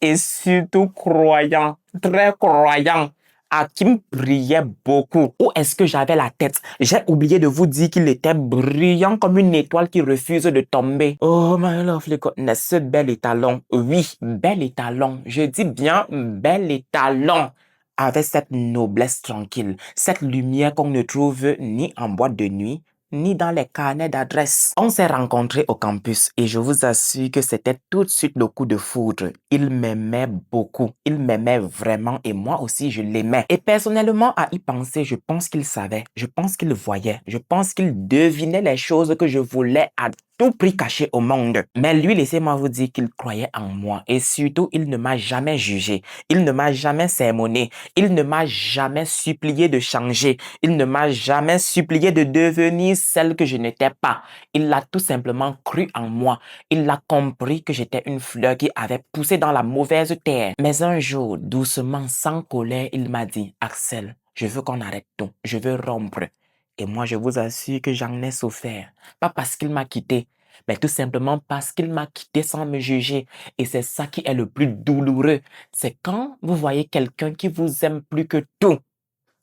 Et surtout croyant, très croyant. Hakim priait beaucoup. Où est-ce que j'avais la tête? J'ai oublié de vous dire qu'il était brillant comme une étoile qui refuse de tomber. Oh my lovely goodness, ce bel étalon. Oui, bel étalon. Je dis bien bel étalon. Avec cette noblesse tranquille, cette lumière qu'on ne trouve ni en boîte de nuit, ni dans les carnets d'adresse. On s'est rencontrés au campus et je vous assure que c'était tout de suite le coup de foudre. Il m'aimait beaucoup. Il m'aimait vraiment et moi aussi je l'aimais. Et personnellement, à y penser, je pense qu'il savait. Je pense qu'il voyait. Je pense qu'il devinait les choses que je voulais à tout prix caché au monde. Mais lui, laissez-moi vous dire qu'il croyait en moi. Et surtout, il ne m'a jamais jugé. Il ne m'a jamais sermonné. Il ne m'a jamais supplié de changer. Il ne m'a jamais supplié de devenir celle que je n'étais pas. Il a tout simplement cru en moi. Il a compris que j'étais une fleur qui avait poussé dans la mauvaise terre. Mais un jour, doucement, sans colère, il m'a dit, Axel, je veux qu'on arrête tout. Je veux rompre. Et moi, je vous assure que j'en ai souffert. Pas parce qu'il m'a quitté, mais tout simplement parce qu'il m'a quitté sans me juger. Et c'est ça qui est le plus douloureux. C'est quand vous voyez quelqu'un qui vous aime plus que tout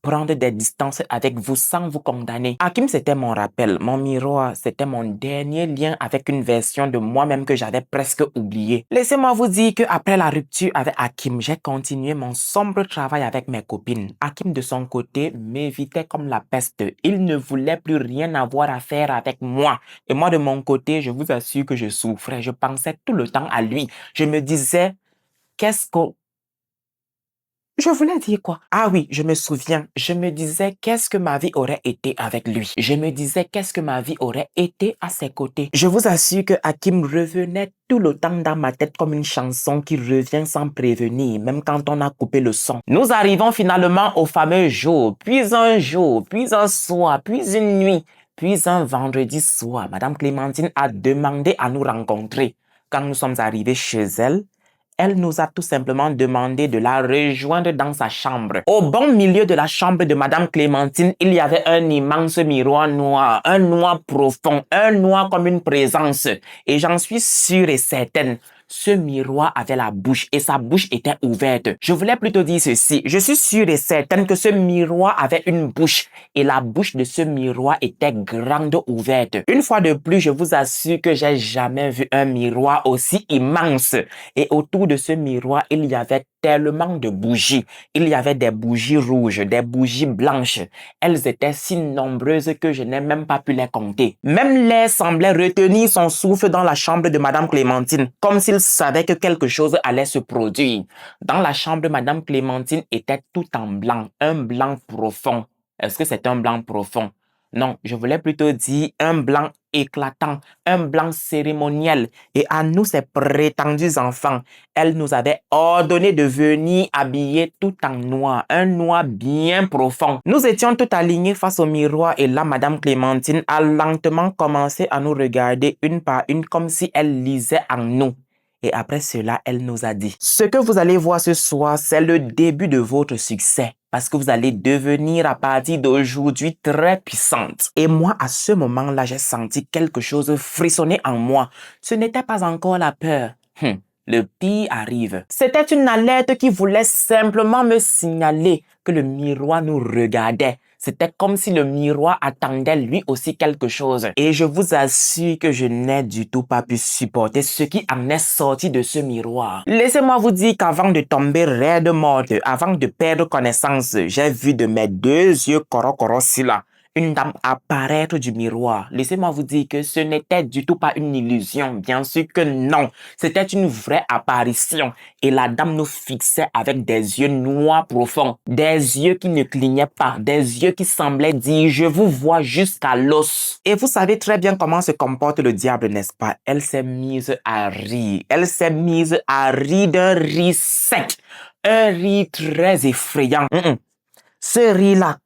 prendre des distances avec vous sans vous condamner. Hakim, c'était mon rappel, mon miroir, c'était mon dernier lien avec une version de moi-même que j'avais presque oubliée. Laissez-moi vous dire qu'après la rupture avec Hakim, j'ai continué mon sombre travail avec mes copines. Hakim, de son côté, m'évitait comme la peste. Il ne voulait plus rien avoir à faire avec moi. Et moi, de mon côté, je vous assure que je souffrais. Je pensais tout le temps à lui. Je me disais, qu'est-ce que je voulais dire quoi? Ah oui, je me souviens. Je me disais qu'est-ce que ma vie aurait été avec lui. Je me disais qu'est-ce que ma vie aurait été à ses côtés. Je vous assure que Hakim revenait tout le temps dans ma tête comme une chanson qui revient sans prévenir, même quand on a coupé le son. Nous arrivons finalement au fameux jour, puis un soir, puis une nuit, puis un vendredi soir. Madame Clémentine a demandé à nous rencontrer. Quand nous sommes arrivés chez elle, elle nous a tout simplement demandé de la rejoindre dans sa chambre. Au bon milieu de la chambre de Madame Clémentine, il y avait un immense miroir noir, un noir profond, un noir comme une présence. Et j'en suis sûre et certaine, ce miroir avait la bouche et sa bouche était ouverte. Je voulais plutôt dire ceci, je suis sûre et certaine que ce miroir avait une bouche et la bouche de ce miroir était grande ouverte. Une fois de plus, je vous assure que j'ai jamais vu un miroir aussi immense. Et autour de ce miroir, il y avait tellement de bougies. Il y avait des bougies rouges, des bougies blanches. Elles étaient si nombreuses que je n'ai même pas pu les compter. Même l'air semblait retenir son souffle dans la chambre de Madame Clémentine, comme s'il savait que quelque chose allait se produire. Dans la chambre, Madame Clémentine était tout en blanc, un blanc profond. Est-ce que c'est un blanc profond? Non, je voulais plutôt dire un blanc éclatant, un blanc cérémoniel. Et à nous, ces prétendus enfants, elle nous avait ordonné de venir habiller tout en noir, un noir bien profond. Nous étions tout alignés face au miroir et là, Madame Clémentine a lentement commencé à nous regarder une par une comme si elle lisait en nous. Et après cela, elle nous a dit, ce que vous allez voir ce soir, c'est le début de votre succès. Parce que vous allez devenir à partir d'aujourd'hui très puissante. Et moi, à ce moment-là, j'ai senti quelque chose frissonner en moi. Ce n'était pas encore la peur. Le pire arrive. C'était une alerte qui voulait simplement me signaler que le miroir nous regardait. C'était comme si le miroir attendait lui aussi quelque chose. Et je vous assure que je n'ai du tout pas pu supporter ce qui en est sorti de ce miroir. Laissez-moi vous dire qu'avant de tomber raide morte, avant de perdre connaissance, j'ai vu de mes deux yeux là une dame apparaître du miroir. Laissez-moi vous dire que ce n'était du tout pas une illusion. Bien sûr que non. C'était une vraie apparition. Et la dame nous fixait avec des yeux noirs profonds. Des yeux qui ne clignaient pas. Des yeux qui semblaient dire « Je vous vois jusqu'à l'os ». Et vous savez très bien comment se comporte le diable, n'est-ce pas? Elle s'est mise à rire. Elle s'est mise à rire d'un rire sec. Un rire très effrayant. Ce rire-là,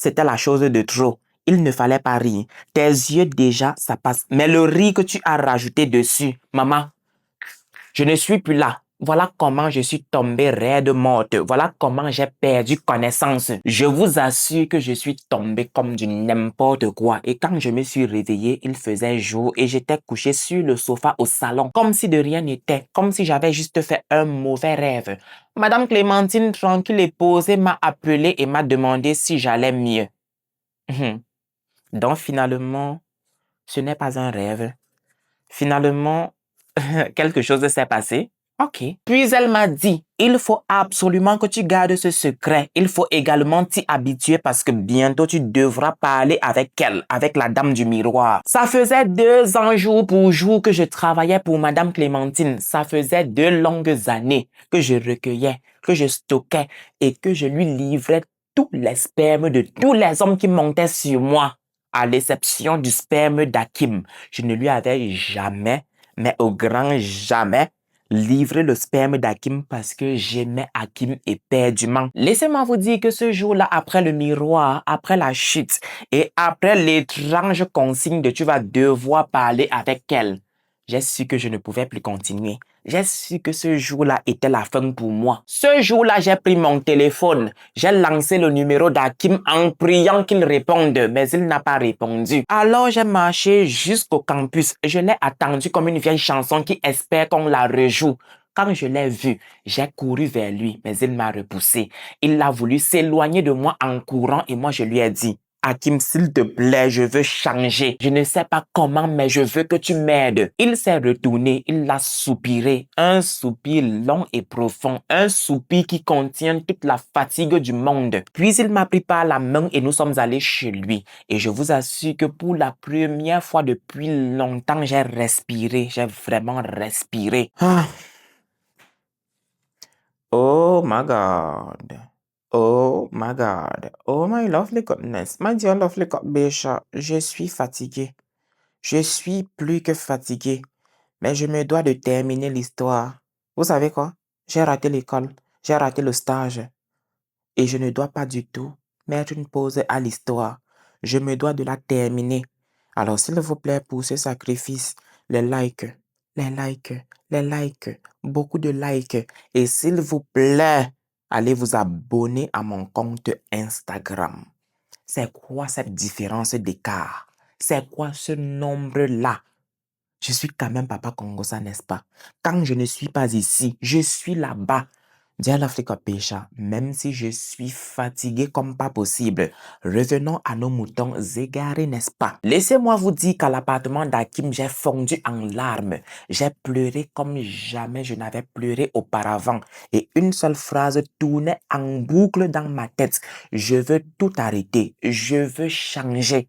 c'était la chose de trop. Il ne fallait pas rire. Tes yeux déjà, ça passe. Mais le rire que tu as rajouté dessus, maman, je ne suis plus là. Voilà comment je suis tombée raide morte. Voilà comment j'ai perdu connaissance. Je vous assure que je suis tombée comme du n'importe quoi. Et quand je me suis réveillée, il faisait jour et j'étais couchée sur le sofa au salon. Comme si de rien n'était. Comme si j'avais juste fait un mauvais rêve. Madame Clémentine, tranquille et posée, m'a appelé et m'a demandé si j'allais mieux. Donc finalement, ce n'est pas un rêve. Finalement, quelque chose s'est passé. OK. Puis elle m'a dit, il faut absolument que tu gardes ce secret. Il faut également t'y habituer parce que bientôt tu devras parler avec elle, avec la dame du miroir. Ça faisait 2 ans jour pour jour que je travaillais pour Madame Clémentine. Ça faisait 2 longues années que je recueillais, que je stockais et que je lui livrais tous les spermes de tous les hommes qui montaient sur moi. À l'exception du sperme d'Hakim, je ne lui avais jamais, mais au grand jamais, livré le sperme d'Hakim parce que j'aimais Hakim éperdument. Laissez-moi vous dire que ce jour-là, après le miroir, après la chute et après l'étrange consigne de tu vas devoir parler avec elle, j'ai su que je ne pouvais plus continuer. J'ai su que ce jour-là était la fin pour moi. Ce jour-là, j'ai pris mon téléphone. J'ai lancé le numéro d'Hakim en priant qu'il réponde, mais il n'a pas répondu. Alors, j'ai marché jusqu'au campus. Je l'ai attendu comme une vieille chanson qui espère qu'on la rejoue. Quand je l'ai vu, j'ai couru vers lui, mais il m'a repoussé. Il a voulu s'éloigner de moi en courant et moi, je lui ai dit, Hakim, s'il te plaît, je veux changer. Je ne sais pas comment, mais je veux que tu m'aides. Il s'est retourné, il a soupiré. Un soupir long et profond. Un soupir qui contient toute la fatigue du monde. Puis il m'a pris par la main et nous sommes allés chez lui. Et je vous assure que pour la première fois depuis longtemps, j'ai respiré. J'ai vraiment respiré. Oh my God. Oh my God. Oh my lovely goodness. My dear lovely God, Bécha, je suis fatigué. Je suis plus que fatigué. Mais je me dois de terminer l'histoire. Vous savez quoi? J'ai raté l'école. J'ai raté le stage. Et je ne dois pas du tout mettre une pause à l'histoire. Je me dois de la terminer. Alors, s'il vous plaît, pour ce sacrifice, les likes, les likes, les likes, beaucoup de likes. Et s'il vous plaît, allez vous abonner à mon compte Instagram. C'est quoi cette différence d'écart? C'est quoi ce nombre-là? Je suis quand même Papa Congosa, n'est-ce pas? Quand je ne suis pas ici, je suis là-bas. Dis à l'Afrique Pécha, même si je suis fatigué comme pas possible, revenons à nos moutons égarés, n'est-ce pas? Laissez-moi vous dire qu'à l'appartement d'Hakim, j'ai fondu en larmes. J'ai pleuré comme jamais je n'avais pleuré auparavant. Et une seule phrase tournait en boucle dans ma tête. Je veux tout arrêter. Je veux changer.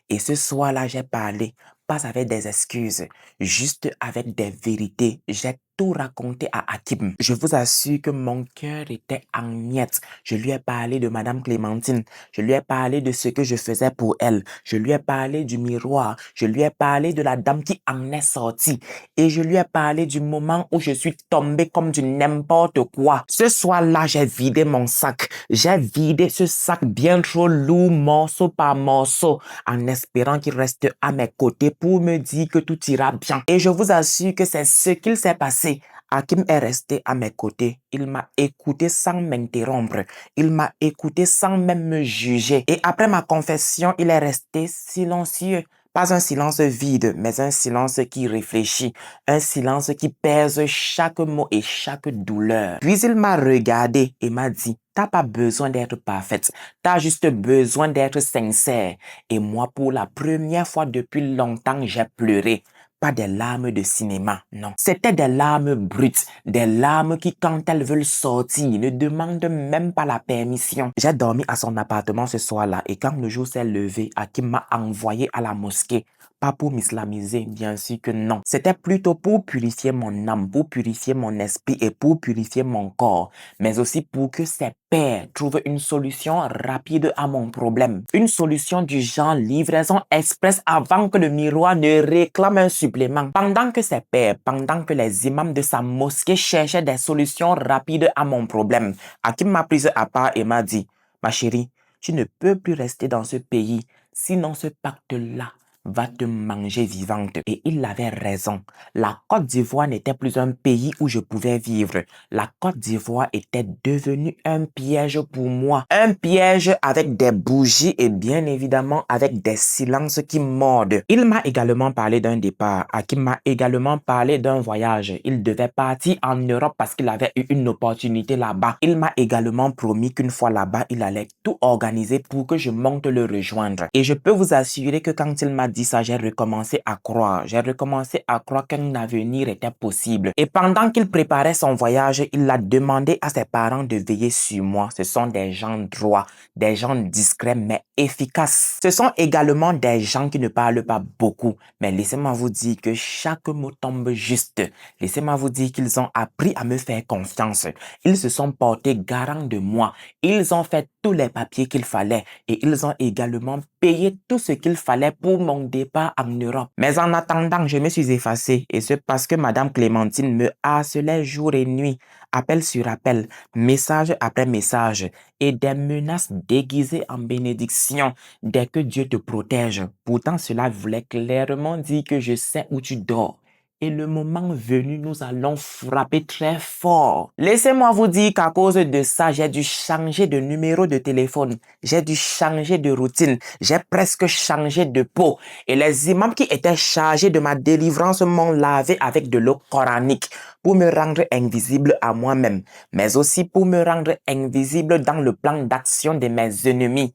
Et ce soir-là, j'ai parlé, pas avec des excuses, juste avec des vérités. J'ai tout raconté à Hakim. Je vous assure que mon cœur était en miettes. Je lui ai parlé de Madame Clémentine. Je lui ai parlé de ce que je faisais pour elle. Je lui ai parlé du miroir. Je lui ai parlé de la dame qui en est sortie. Et je lui ai parlé du moment où je suis tombée comme du n'importe quoi. Ce soir-là, j'ai vidé mon sac. J'ai vidé ce sac bien trop lourd, morceau par morceau, en espérant qu'il reste à mes côtés pour me dire que tout ira bien. Et je vous assure que c'est ce qu'il s'est passé. Hakim est resté à mes côtés. Il m'a écouté sans m'interrompre. Il m'a écouté sans même me juger. Et après ma confession, il est resté silencieux. Pas un silence vide, mais un silence qui réfléchit. Un silence qui pèse chaque mot et chaque douleur. Puis il m'a regardé et m'a dit, t'as pas besoin d'être parfaite. T'as juste besoin d'être sincère. Et moi, pour la première fois depuis longtemps, j'ai pleuré. Pas des larmes de cinéma, non. C'était des larmes brutes, des larmes qui, quand elles veulent sortir, ne demandent même pas la permission. J'ai dormi à son appartement ce soir-là et quand le jour s'est levé, Hakim m'a envoyé à la mosquée. Pas pour m'islamiser, bien sûr que non. C'était plutôt pour purifier mon âme, pour purifier mon esprit et pour purifier mon corps, mais aussi pour que ses pères trouvent une solution rapide à mon problème. Une solution du genre livraison express avant que le miroir ne réclame un supplément. Pendant que ses pères, pendant que les imams de sa mosquée cherchaient des solutions rapides à mon problème, Hakim m'a prise à part et m'a dit, ma chérie, tu ne peux plus rester dans ce pays, sinon ce pacte-là va te manger vivante. Et il avait raison. La Côte d'Ivoire n'était plus un pays où je pouvais vivre. La Côte d'Ivoire était devenue un piège pour moi. Un piège avec des bougies et bien évidemment avec des silences qui mordent. Il m'a également parlé d'un départ. Hakim m'a également parlé d'un voyage. Il devait partir en Europe parce qu'il avait eu une opportunité là-bas. Il m'a également promis qu'une fois là-bas, il allait tout organiser pour que je monte le rejoindre. Et je peux vous assurer que quand il m'a dit ça, j'ai recommencé à croire. J'ai recommencé à croire qu'un avenir était possible. Et pendant qu'il préparait son voyage, il a demandé à ses parents de veiller sur moi. Ce sont des gens droits, des gens discrets mais efficaces. Ce sont également des gens qui ne parlent pas beaucoup. Mais laissez-moi vous dire que chaque mot tombe juste. Laissez-moi vous dire qu'ils ont appris à me faire confiance. Ils se sont portés garants de moi. Ils ont fait tous les papiers qu'il fallait et ils ont également payé tout ce qu'il fallait pour mon départ en Europe. Mais en attendant, je me suis effacé et c'est parce que Madame Clémentine me harcelait jour et nuit, appel sur appel, message après message et des menaces déguisées en bénédiction dès que Dieu te protège. Pourtant, cela voulait clairement dire que je sais où tu dors. Et le moment venu, nous allons frapper très fort. Laissez-moi vous dire qu'à cause de ça, j'ai dû changer de numéro de téléphone. J'ai dû changer de routine. J'ai presque changé de peau. Et les imams qui étaient chargés de ma délivrance m'ont lavé avec de l'eau coranique pour me rendre invisible à moi-même, mais aussi pour me rendre invisible dans le plan d'action de mes ennemis.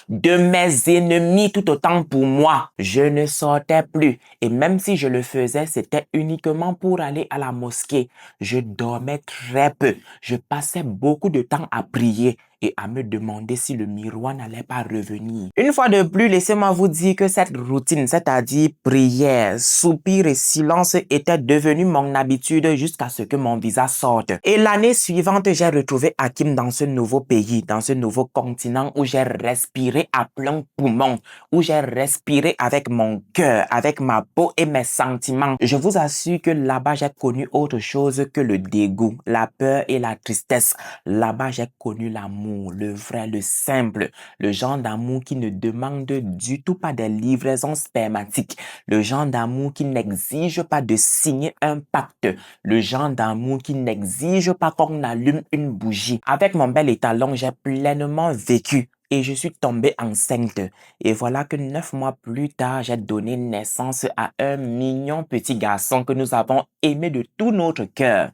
De mes ennemis tout autant pour moi. Je ne sortais plus et même si je le faisais, c'était uniquement pour aller à la mosquée. Je dormais très peu. Je passais beaucoup de temps à prier et à me demander si le miroir n'allait pas revenir. Une fois de plus, laissez-moi vous dire que cette routine, c'est-à-dire prière, soupir et silence, était devenue mon habitude jusqu'à ce que mon visa sorte. Et l'année suivante, j'ai retrouvé Hakim dans ce nouveau pays, dans ce nouveau continent où j'ai respiré à plein poumon, où j'ai respiré avec mon cœur, avec ma peau et mes sentiments. Je vous assure que là-bas, j'ai connu autre chose que le dégoût, la peur et la tristesse. Là-bas, j'ai connu l'amour, le vrai, le simple, le genre d'amour qui ne demande du tout pas des livraisons spermatiques, le genre d'amour qui n'exige pas de signer un pacte, le genre d'amour qui n'exige pas qu'on allume une bougie. Avec mon bel étalon, j'ai pleinement vécu. Et je suis tombée enceinte. Et voilà que 9 mois plus tard, j'ai donné naissance à un mignon petit garçon que nous avons aimé de tout notre cœur.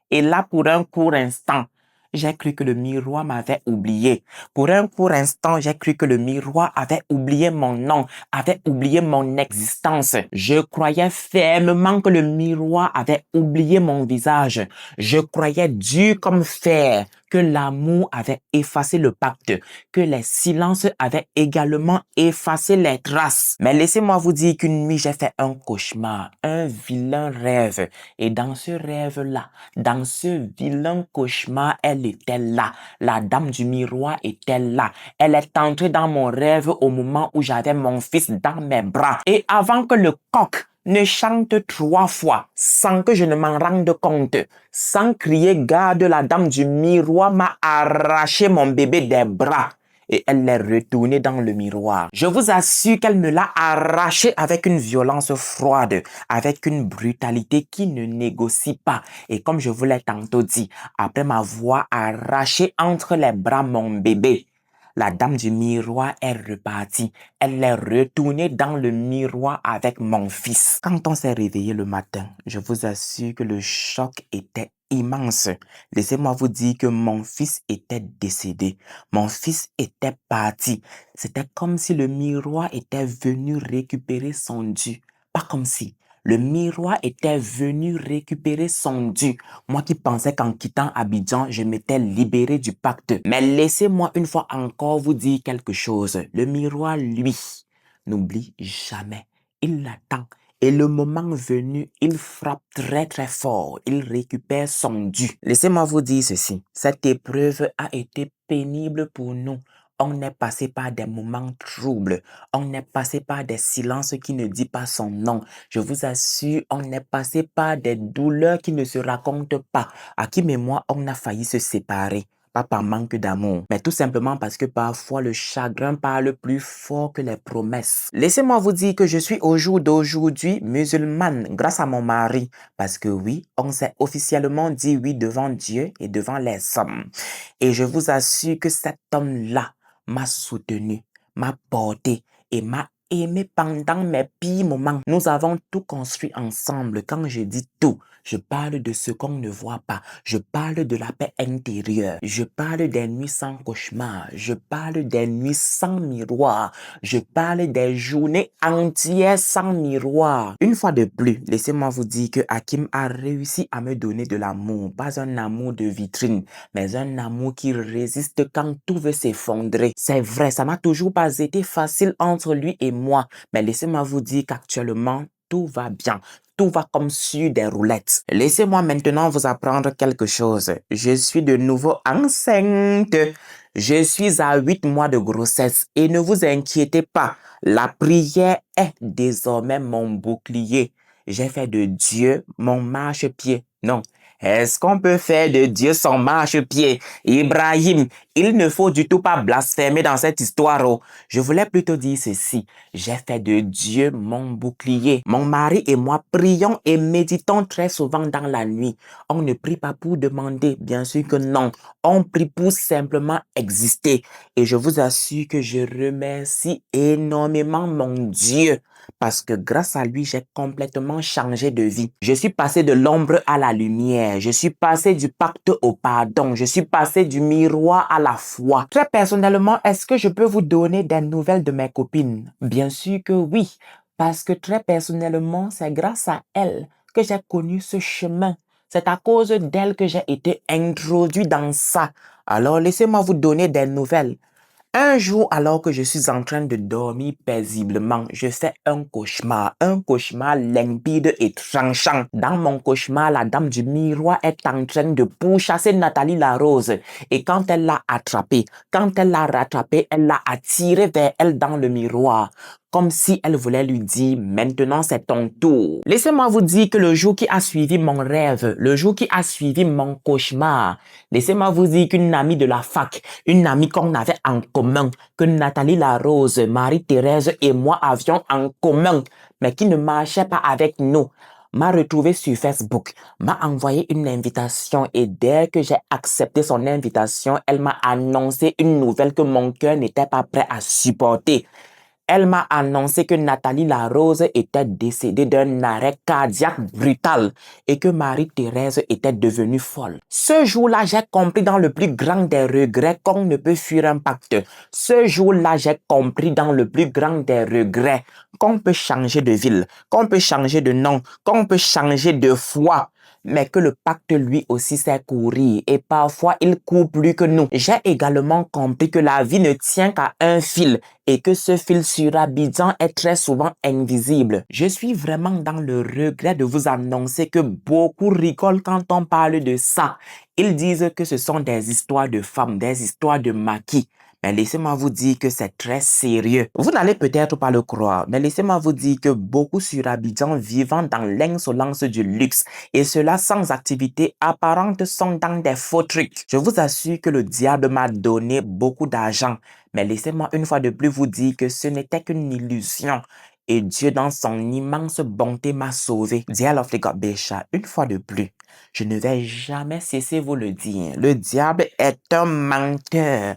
Et là, pour un court instant, j'ai cru que le miroir m'avait oublié. Pour un court instant, j'ai cru que le miroir avait oublié mon nom, avait oublié mon existence. Je croyais fermement que le miroir avait oublié mon visage. Je croyais dur comme fer que l'amour avait effacé le pacte, que les silences avaient également effacé les traces. Mais laissez-moi vous dire qu'une nuit, j'ai fait un cauchemar, un vilain rêve. Et dans ce rêve-là, dans ce vilain cauchemar, elle était là. La dame du miroir était là. Elle est entrée dans mon rêve au moment où j'avais mon fils dans mes bras. Et avant que le coq ne chante 3 fois sans que je ne m'en rende compte, sans crier garde, la dame du miroir m'a arraché mon bébé des bras et elle l'est retournée dans le miroir. Je vous assure qu'elle me l'a arraché avec une violence froide, avec une brutalité qui ne négocie pas. Et comme je vous l'ai tantôt dit, après m'avoir arraché entre les bras mon bébé, la dame du miroir est repartie. Elle est retournée dans le miroir avec mon fils. Quand on s'est réveillé le matin, je vous assure que le choc était immense. Laissez-moi vous dire que mon fils était décédé. Mon fils était parti. C'était comme si le miroir était venu récupérer son dû. Pas comme si. Le miroir était venu récupérer son dû. Moi qui pensais qu'en quittant Abidjan, je m'étais libéré du pacte. Mais laissez-moi une fois encore vous dire quelque chose. Le miroir, lui, n'oublie jamais. Il l'attend. Et le moment venu, il frappe très très fort. Il récupère son dû. Laissez-moi vous dire ceci. Cette épreuve a été pénible pour nous. On est passé par des moments troubles. On est passé par des silences qui ne disent pas son nom. Je vous assure, on est passé par des douleurs qui ne se racontent pas. Hakim et moi, on a failli se séparer. Pas par manque d'amour, mais tout simplement parce que parfois le chagrin parle plus fort que les promesses. Laissez-moi vous dire que je suis au jour d'aujourd'hui musulmane grâce à mon mari. Parce que oui, on s'est officiellement dit oui devant Dieu et devant les hommes. Et je vous assure que cet homme-là m'a soutenu, m'a porté et m'a aimé pendant mes pires moments. Nous avons tout construit ensemble. Quand je dis tout, je parle de ce qu'on ne voit pas. Je parle de la paix intérieure. Je parle des nuits sans cauchemar. Je parle des nuits sans miroir. Je parle des journées entières sans miroir. Une fois de plus, laissez-moi vous dire que Hakim a réussi à me donner de l'amour. Pas un amour de vitrine, mais un amour qui résiste quand tout veut s'effondrer. C'est vrai, ça n'a toujours pas été facile entre lui et moi. Mais laissez-moi vous dire qu'actuellement, tout va bien. Tout va comme sur des roulettes. Laissez-moi maintenant vous apprendre quelque chose. Je suis de nouveau enceinte. Je suis à 8 mois de grossesse et ne vous inquiétez pas, la prière est désormais mon bouclier. J'ai fait de Dieu mon marchepied. Non. Est-ce qu'on peut faire de Dieu son marchepied? Ibrahim, il ne faut du tout pas blasphémer dans cette histoire. Oh. Je voulais plutôt dire ceci. J'ai fait de Dieu mon bouclier. Mon mari et moi prions et méditons très souvent dans la nuit. On ne prie pas pour demander, bien sûr que non. On prie pour simplement exister. Et je vous assure que je remercie énormément mon Dieu. Parce que grâce à lui, j'ai complètement changé de vie. Je suis passé de l'ombre à la lumière. Je suis passé du pacte au pardon. Je suis passé du miroir à la foi. Très personnellement, est-ce que je peux vous donner des nouvelles de mes copines? Bien sûr que oui. Parce que très personnellement, c'est grâce à elles que j'ai connu ce chemin. C'est à cause d'elles que j'ai été introduit dans ça. Alors, laissez-moi vous donner des nouvelles. Un jour, alors que je suis en train de dormir paisiblement, je fais un cauchemar limpide et tranchant. Dans mon cauchemar, la dame du miroir est en train de pourchasser Nathalie Larose. Et quand elle l'a attrapée, quand elle l'a rattrapée, elle l'a attirée vers elle dans le miroir. Comme si elle voulait lui dire, maintenant c'est ton tour. Laissez-moi vous dire que le jour qui a suivi mon rêve, le jour qui a suivi mon cauchemar, laissez-moi vous dire qu'une amie de la fac, une amie qu'on avait en commun, que Nathalie Larose, Marie-Thérèse et moi avions en commun, mais qui ne marchait pas avec nous, m'a retrouvé sur Facebook, m'a envoyé une invitation et dès que j'ai accepté son invitation, elle m'a annoncé une nouvelle que mon cœur n'était pas prêt à supporter. Elle m'a annoncé que Nathalie Larose était décédée d'un arrêt cardiaque brutal et que Marie-Thérèse était devenue folle. Ce jour-là, j'ai compris dans le plus grand des regrets qu'on ne peut fuir un pacte. Ce jour-là, j'ai compris dans le plus grand des regrets qu'on peut changer de ville, qu'on peut changer de nom, qu'on peut changer de foi. Mais que le pacte lui aussi sait courir et parfois il court plus que nous. J'ai également compris que la vie ne tient qu'à un fil et que ce fil surabidant est très souvent invisible. Je suis vraiment dans le regret de vous annoncer que beaucoup rigolent quand on parle de ça. Ils disent que ce sont des histoires de femmes, des histoires de maquis. Mais laissez-moi vous dire que c'est très sérieux. Vous n'allez peut-être pas le croire, mais laissez-moi vous dire que beaucoup sur Abidjan vivant dans l'insolence du luxe et cela sans activité apparente sont dans des faux trucs. Je vous assure que le diable m'a donné beaucoup d'argent, mais laissez-moi une fois de plus vous dire que ce n'était qu'une illusion. Et Dieu, dans son immense bonté, m'a sauvé. Dear Lovely God Besha, une fois de plus, je ne vais jamais cesser vous le dire. Le diable est un menteur.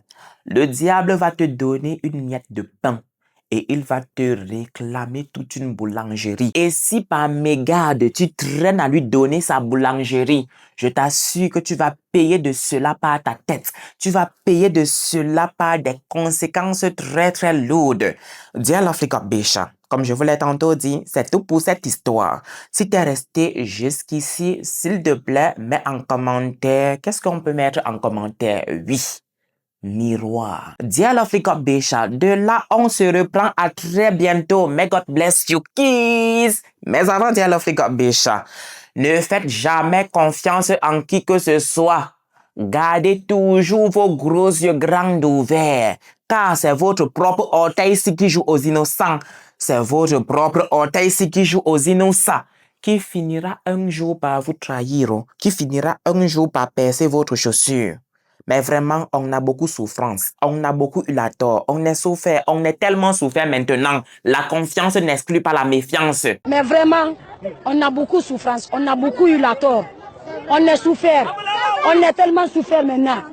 Le diable va te donner une miette de pain et il va te réclamer toute une boulangerie. Et si par mégarde, tu traînes à lui donner sa boulangerie, je t'assure que tu vas payer de cela par ta tête. Tu vas payer de cela par des conséquences très très lourdes. Dear Lovely God Besha, comme je vous l'ai tantôt dit, c'est tout pour cette histoire. Si tu es resté jusqu'ici, s'il te plaît, mets en commentaire. Qu'est-ce qu'on peut mettre en commentaire? Oui. Miroir. Dear Lovely God Besha, de là, on se reprend à très bientôt. May God bless you, kids. Mais avant, Dear Lovely God Besha, ne faites jamais confiance en qui que ce soit. Gardez toujours vos gros yeux grands ouverts, car c'est votre propre orteil-ci qui joue aux innocents. C'est votre propre orteil-ci qui joue aux innocents, qui finira un jour par vous trahir, qui finira un jour par percer votre chaussure. Mais vraiment, on a beaucoup souffrance. On a beaucoup eu la tort. On est souffert. On est tellement souffert maintenant. La confiance n'exclut pas la méfiance. Mais vraiment, on a beaucoup souffrance. On a beaucoup eu la tort. On est souffert. On est tellement souffert maintenant.